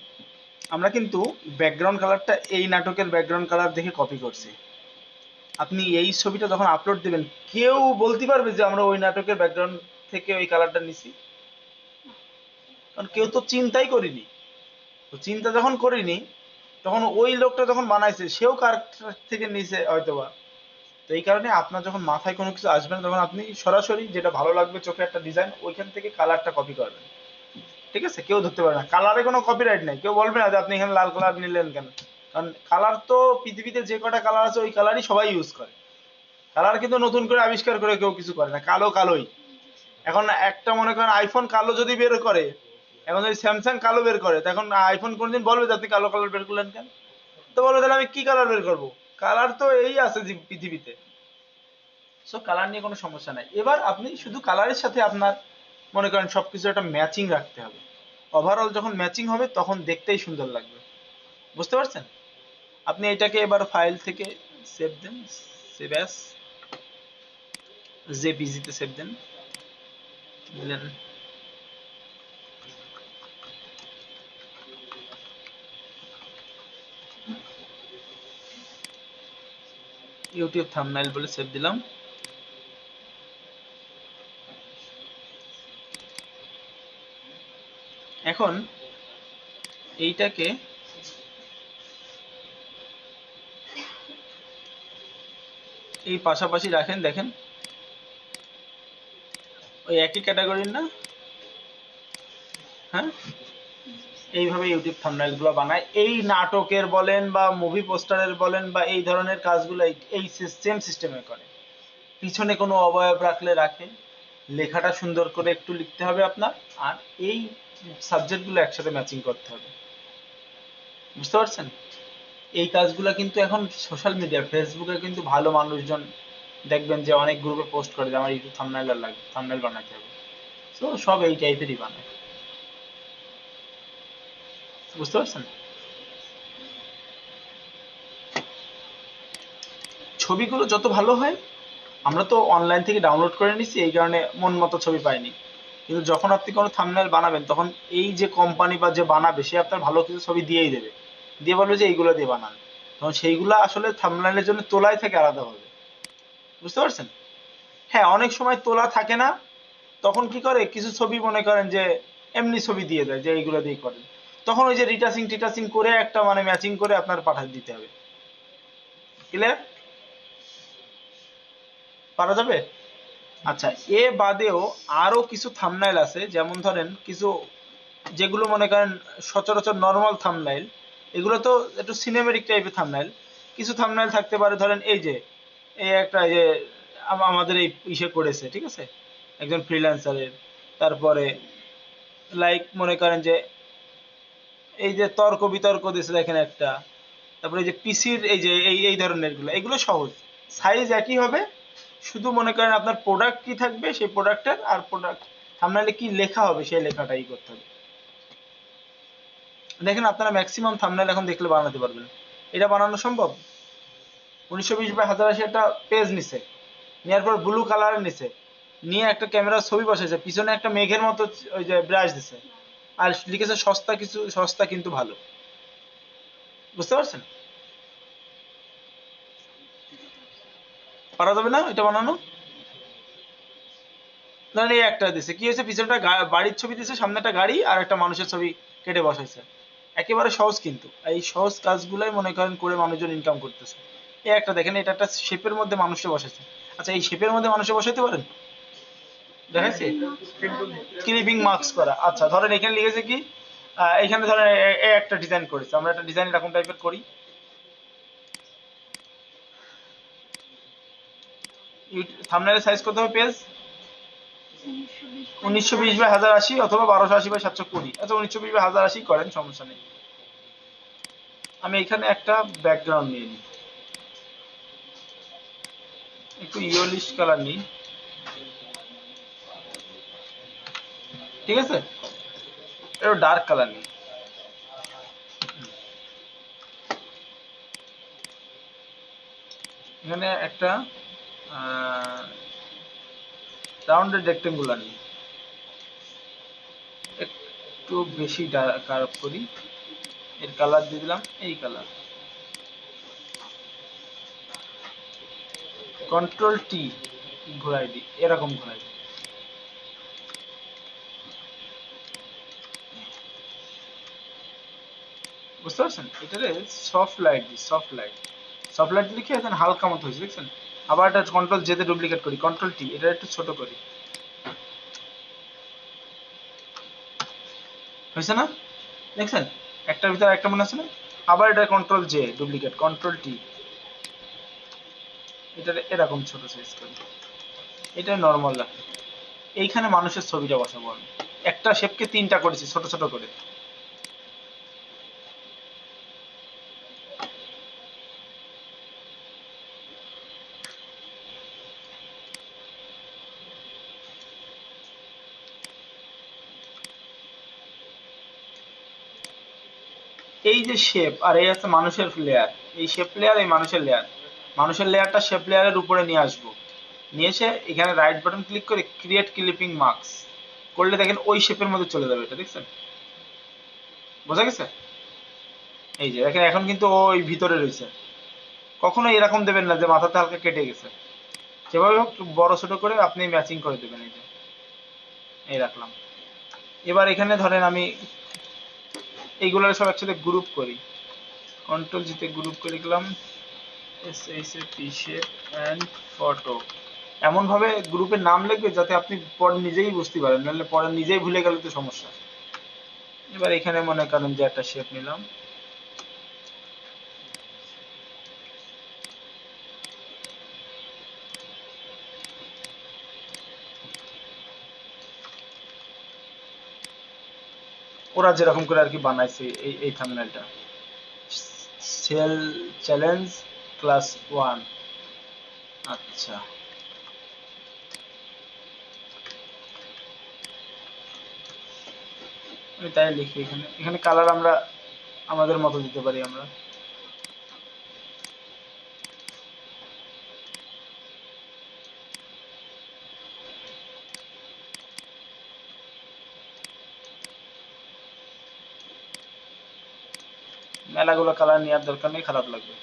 আমরা কিন্তু ব্যাকগ্রাউন্ড কালারটা এই নাটকের ব্যাকগ্রাউন্ড কালার দেখে কপি করছি। আপনি এই ছবিটা যখন আপলোড দেবেন, কেউ বলতে পারবে যে আমরা ওই নাটকের ব্যাকগ্রাউন্ড থেকে ওই কালারটা নিছি? কারণ কেউ তো চিন্তাই করিনি। তো চিন্তা যখন করিনি, তখন ওই লোকটা যখন বানাইছে সেও কার থেকে নিছে হয়তোবা। তো এই কারণে আপনার যখন মাথায় কোনো কিছু আসবে না, তখন আপনি সরাসরি যেটা ভালো লাগবে চোখে একটা ডিজাইন, ওইখান থেকে কালারটা কপি করবেন। ঠিক আছে? কেউ ধরতে পারে না, কালারে কোনো কপিরাইট নাই, কেউ বলবে না যে আপনি এখানে লাল কালার নিলেন কেন। কারণ কালার তো পৃথিবীতে যে কটা কালার আছে ওই কালারই সবাই ইউজ করে। কালার কিন্তু নতুন করে আবিষ্কার করে কেউ কিছু করে না, কালো কালোই। এখন একটা মনে করেন আইফোন কালো যদি বের করে, এখন যদি স্যামসাং কালো বের করে, তখন আইফোন কোনদিন বলবে যে আপনি কালো কালার বের করলেন কেন? তো বলবে তাহলে আমি কি কালার বের করবো? কালার তো এই আছে যে পৃথিবীতে। সো কালার নিয়ে কোনো সমস্যা নাই। এবার আপনি শুধু কালারের সাথে আপনার মনে করেন সবকিছু একটা ম্যাচিং রাখতে হবে। ওভারঅল যখন ম্যাচিং হবে তখন দেখতেই সুন্দর লাগবে। বুঝতে পারছেন? আপনি এটাকে এবার ফাইল থেকে সেভ দেন, সেভ অ্যাস জেপিজিতে সেভ দেন, দিলেন। ইউটিউব থাম্বনেইল বলে সেভ দিলাম। এখন এইটাকে এই পাশাপাশি রাখেন, দেখেন ওই একই ক্যাটাগরির না? হ্যাঁ, এইভাবে ইউটিউব থাম্বনেইল গুলো বানায়। এই নাটকের বলেন বা মুভি পোস্টারের বলেন বা এই ধরনের কাজগুলো এই সেম সিস্টেমে করে। পিছনে কোনো অবয়ব রাখলে রাখে, লেখাটা সুন্দর করে একটু লিখতে হবে আপনার, আর এই সাবজেক্টগুলো একসাথে ম্যাচিং করতে হবে। বুঝতে পারছেন? এই কাজগুলো কিন্তু এখন সোশ্যাল মিডিয়া, ফেসবুকে কিন্তু ভালো মানুষজন দেখবেন যে অনেক গ্রুপে পোস্ট করে যে আমার ইউটিউব থাম্বনেইল লাগবে, থাম্বনেইল বানাতে হবে। তো সব এই টাইপেরই বানায়। বুঝতে পারছেন? ছবিগুলো যত ভালো হয়, আমরা তো অনলাইন থেকে ডাউনলোড করে নিছি, এই কারণে মন মতো ছবি পাইনি। কিন্তু যখন আপনি কোনো থাম্বনেইল বানাবেন, তখন এই যে কোম্পানি বা যে বানাবে সে আপনার ভালো কিছু ছবি দিয়েই দেবে, দিয়ে বলবে যে এইগুলো দিয়ে বানান। তখন সেইগুলো আসলে থাম্বনেইলের জন্য তোলাই থাকে আলাদাভাবে। বুঝতে পারছেন? হ্যাঁ, অনেক সময় তোলা থাকে না, তখন কি করে কিছু ছবি মনে করেন যে এমনি ছবি দিয়ে দেয় যে এইগুলো দিয়ে করেন, তখন ওই যে রিটাচিং টিটাচিং করে একটা মানে ম্যাচিং করে আপনার পাঠিয়ে দিতে হবে। ক্লিয়ার? পারা যাবে? আচ্ছা, এ বাদেও আরো কিছু থাম্বনেইল আছে, যেমন ধরেন কিছু যেগুলো মনে করেন সচরাচর নর্মাল থাম্বনেইল, এগুলো তো একটু সিনেমেটিক টাইপের থাম্বনেইল। কিছু থাম্বনেইল থাকতে পারে, ধরেন এই যে এই একটা এই যে আমাদের এই ইসে করেছে, ঠিক আছে, একজন ফ্রিল্যান্সারের। তারপরে লাইক মনে করেন যে এই যে তর্ক বিতর্ক দিয়েছে দেখেন একটা। তারপরে এই যে পিসির এই যে এই ধরনের গুলো, এগুলো সহজ, সাইজ একই হবে, শুধু মনে করেন আপনার প্রোডাক্ট কি থাকবে সেই প্রোডাক্টের, আর প্রোডাক্ট থাম্বনেইলে কি লেখা হবে সেই লেখাটাই করতে হবে। দেখেন আপনারা ম্যাক্সিমাম থাম্বনেইল এখন দেখলে বানাতে পারবেন। এটা বানানো সম্ভব। 1920 বাই 1080 একটা পেজ নিছে, নেওয়ার পর ব্লু কালারের নিছে, নিয়ে একটা ক্যামেরার ছবি বসাইছে, পিছনে একটা মেঘের মতো ওই যে ব্রাশ দিছে, আর লিখেছে সস্তা কিছু, সস্তা কিন্তু ভালো। বুঝতে পারছেন? পারা যাবে না এটা বানানো? ধরেন এই একটা দিছে, কি হয়েছে, পিছনটা বাড়ির ছবি দিছে, সামনে একটা গাড়ি আর একটা মানুষের ছবি কেটে বসাইছে। একেবারে সহজ, কিন্তু এই সহজ কাজগুলাই মনে করেন করে মানুষজন ইনকাম করতেছে। এই একটা দেখেন, এটা একটা শেপের মধ্যে মানুষটা বসাইছে। আচ্ছা, এই শেপের মধ্যে মানুষে বসাইতে পারেন? দেখাইছে ক্লিপিং মার্কস করা। আচ্ছা, ধরেন এখানে লিখেছে কি, এখানে ধরেন একটা ডিজাইন করেছে, আমরা একটা ডিজাইন এরকম টাইপের করি। থাম্বনেইলের সাইজ কত হবে পেজ? 1920/1080 অথবা 1280/720। আচ্ছা 1920/1080 করেন, সমস্যা নেই। আমি এখানে একটা ব্যাকগ্রাউন্ড নিয়ে নিই, একটু ইয়েলোইশ কালার নিই, ঠিক আছে? একটু ডার্ক কালার নিই। এখানে একটা রাউন্ডেড রেক্টেঙ্গুলার নিই, একটু বেশি কার্ভ করি, এর কালার দিয়ে দিলাম এই কালার, কন্ট্রোল টি ঘোরাই দিই, এরকম ঘোরাই দিই। বুঝতে পারছেন? এটারে সফট লাইট দিই, সফট লাইট। সফট লাইট লিখে এখন হালকা মতো হয়েছে, দেখছেন? আবার এটা কন্ট্রোল জেতে ডুপ্লিকেট করি, কন্ট্রোল টি, এটা একটু ছোট করি, হয়েছে না? দেখছেন একটার ভিতরে একটা মনে আছে না? আবার এটা control J duplicate, control T, এটা এরকম ছোট সাইজ করি, এটা নর্মাল রাখি। এইখানে মানুষের ছবিটা বসাবো আমি, একটা শেপকে 3টা করেছি ছোট ছোট করে। এই যে শেপ আর এই হচ্ছে মানুষের লেয়ার, এই শেপ লেয়ার, এই মানুষের লেয়ার, মানুষের লেয়ারটা শেপ লেয়ারের উপরে নিয়ে আসবো, নিয়ে এসে এখানে রাইট বাটন ক্লিক করে ক্রিয়েট ক্লিপিং মার্কস করলে দেখেন ওই শেপের মধ্যে চলে যাবে, এটা দেখছেন? বোঝা গেছে? এই যে দেখেন এখন কিন্তু ওই ভিতরে রয়েছে। কখনো এরকম দেবেন না যে মাথাতে হালকা কেটে গেছে, যেভাবে হোক বড় ছোট করে আপনি ম্যাচিং করে দেবেন। এই যে এই রাখলাম। এবার এখানে ধরেন আমি এইগুলোর সব একসাথে গ্রুপ করি, কন্ট্রোল জিতে গ্রুপ করে গেলাম, পি শেপ অ্যান্ড ফটো, এমন ভাবে গ্রুপের নাম লিখবে যাতে আপনি পরে নিজেই বুঝতে পারেন, নাহলে পরে নিজেই ভুলে গেলে তো সমস্যা। এবার এখানে মনে করেন যে একটা শেপ নিলাম, ওরা যেরকম করে আর কি বানাইছে এই থাম্বনেলটা, সেল চ্যালেঞ্জ ক্লাস 1। আচ্ছা আমি তাই লিখি, এখানে এখানে কালার আমরা আমাদের মতো দিতে পারি। আমরা মেলাগুলো কালার নেওয়ার দরকার নেই, খারাপ লাগবে।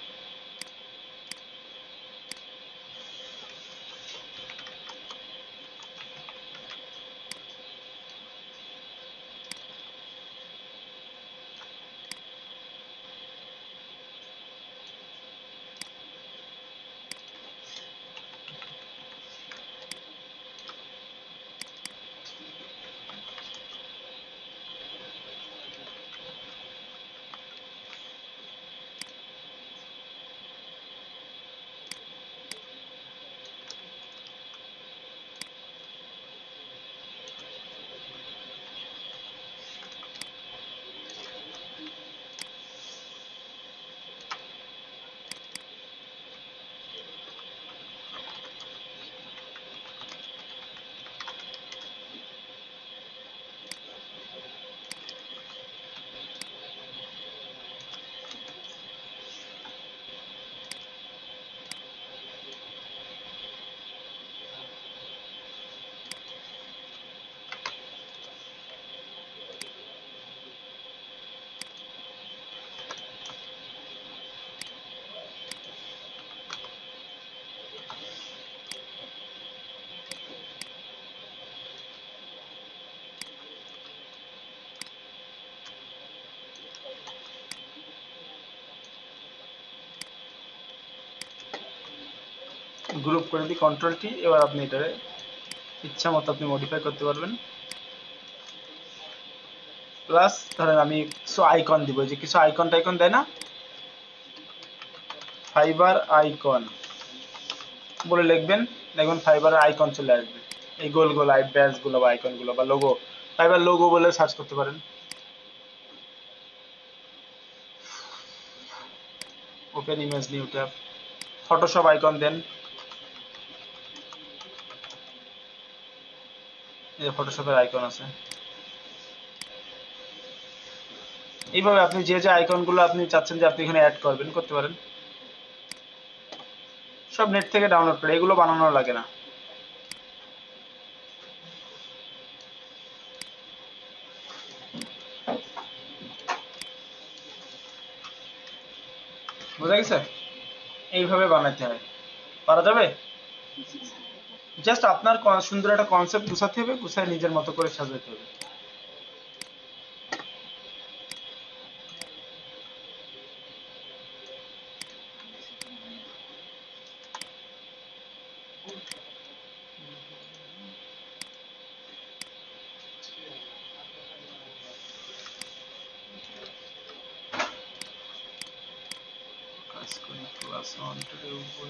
গ্রুপ করে দিই কন্ট্রোল টি। এবার আপনি এটারে ইচ্ছা মতো আপনি মডিফাই করতে পারবেন। প্লাস ধরেন আমি কিছু আইকন দিব, যে কিছু আইকন টাইকন দেয় না, ফাইবার আইকন বলে লিখবেন, দেখবেন ফাইবারের আইকন চলে আসবে। এই গোল গোল ব্যাস গুলো বা আইকন গুলো বা লোগো, এবার লোগো বলে সার্চ করতে পারেন। Open image new tab, Photoshop icon দেন, এই ফটোশপের আইকন আছে। এইভাবে আপনি যে যে আইকন গুলো আপনি চাচ্ছেন যে আপনি এখানে অ্যাড করবেন করতে পারেন। সব নেট থেকে ডাউনলোড করে, এগুলো বানানো লাগে না। বোঝা গেছে? এইভাবে বানাতে হয়, পারা যাবে। জাস্ট আপনার সুন্দর একটা কনসেপ্ট গুছাতে হবে, গুছায় নিজের মতো করে সাজাতে হবে। কাজ করি ক্লাস অন টুডে উপর।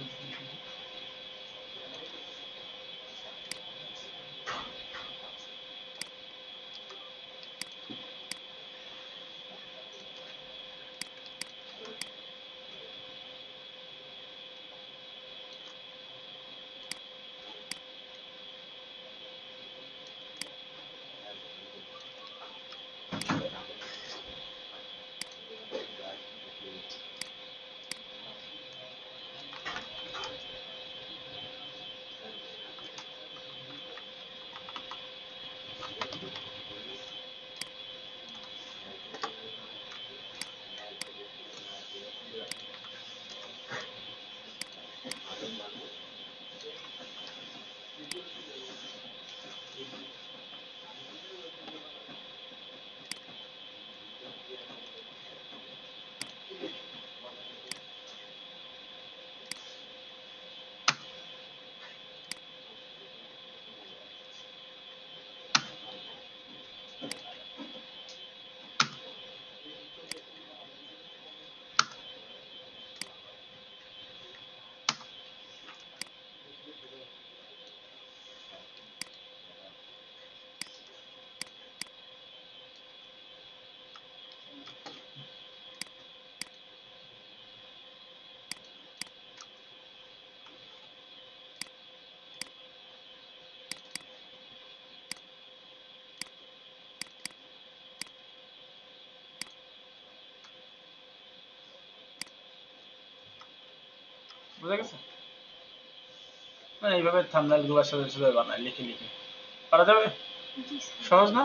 বুঝা গেছে? মানে এইভাবে থাম্বনেল গুলো সাথে সাথে বানায় লিখে লিখে, পারা যাবে? সহজ না?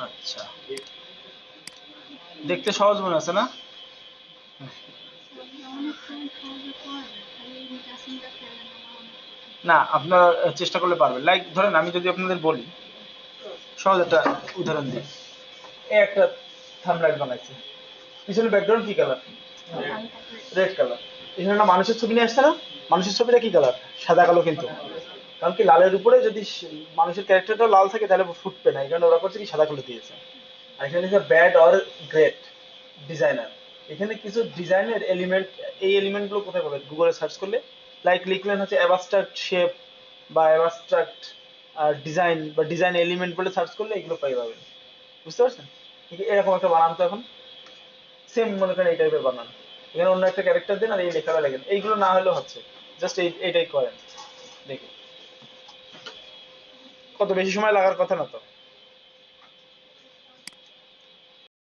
আচ্ছা, দেখতে সহজ মনে আছে না? না, আপনারা চেষ্টা করলে পারবেন। লাইক ধরেন আমি যদি আপনাদের বলি, সহজ একটা উদাহরণ দিই। এই একটা থাম্বনেল বানাইছে, পিছনে ব্যাকগ্রাউন্ড কি কালার? Red colour. এখানে একটা মানুষের ছবি নিয়ে আসছে না? মানুষের ছবিটা কি কালার? সাদা কালো কিন্তু। কারণ কি লালের উপরে যদি মানুষের ক্যারেক্টারটা লাল থাকে তাহলে ফুটবে না, এই কারণে ওরা করছে কি সাদা কালো দিয়েছে। আর এখানে লিখে ব্যাড অর গ্রেট ডিজাইনার। এখানে কিছু ডিজাইনের এলিমেন্ট, এই এলিমেন্ট গুলো কোথায় পাবেন? গুগলে সার্চ করলে লাইক লিখলেন হচ্ছে অ্যাবস্ট্রাক্ট শেপ বা অ্যাবস্ট্রাক্ট ডিজাইন বা ডিজাইন এলিমেন্ট বলে সার্চ করলে এগুলো পেয়ে যাবেন। বুঝতে পারছেন? ঠিক এরকম একটা বানান তো এখন সেম মনে করেন এই টাইপের বানান, এখানে অন্য একটা ক্যারেক্টার দেন আর এই লেখাটা লেখেন, এইগুলো না হলেও হচ্ছে। জাস্ট এইটাই করেন, দেখুন কত বেশি সময় লাগার কথা না তো।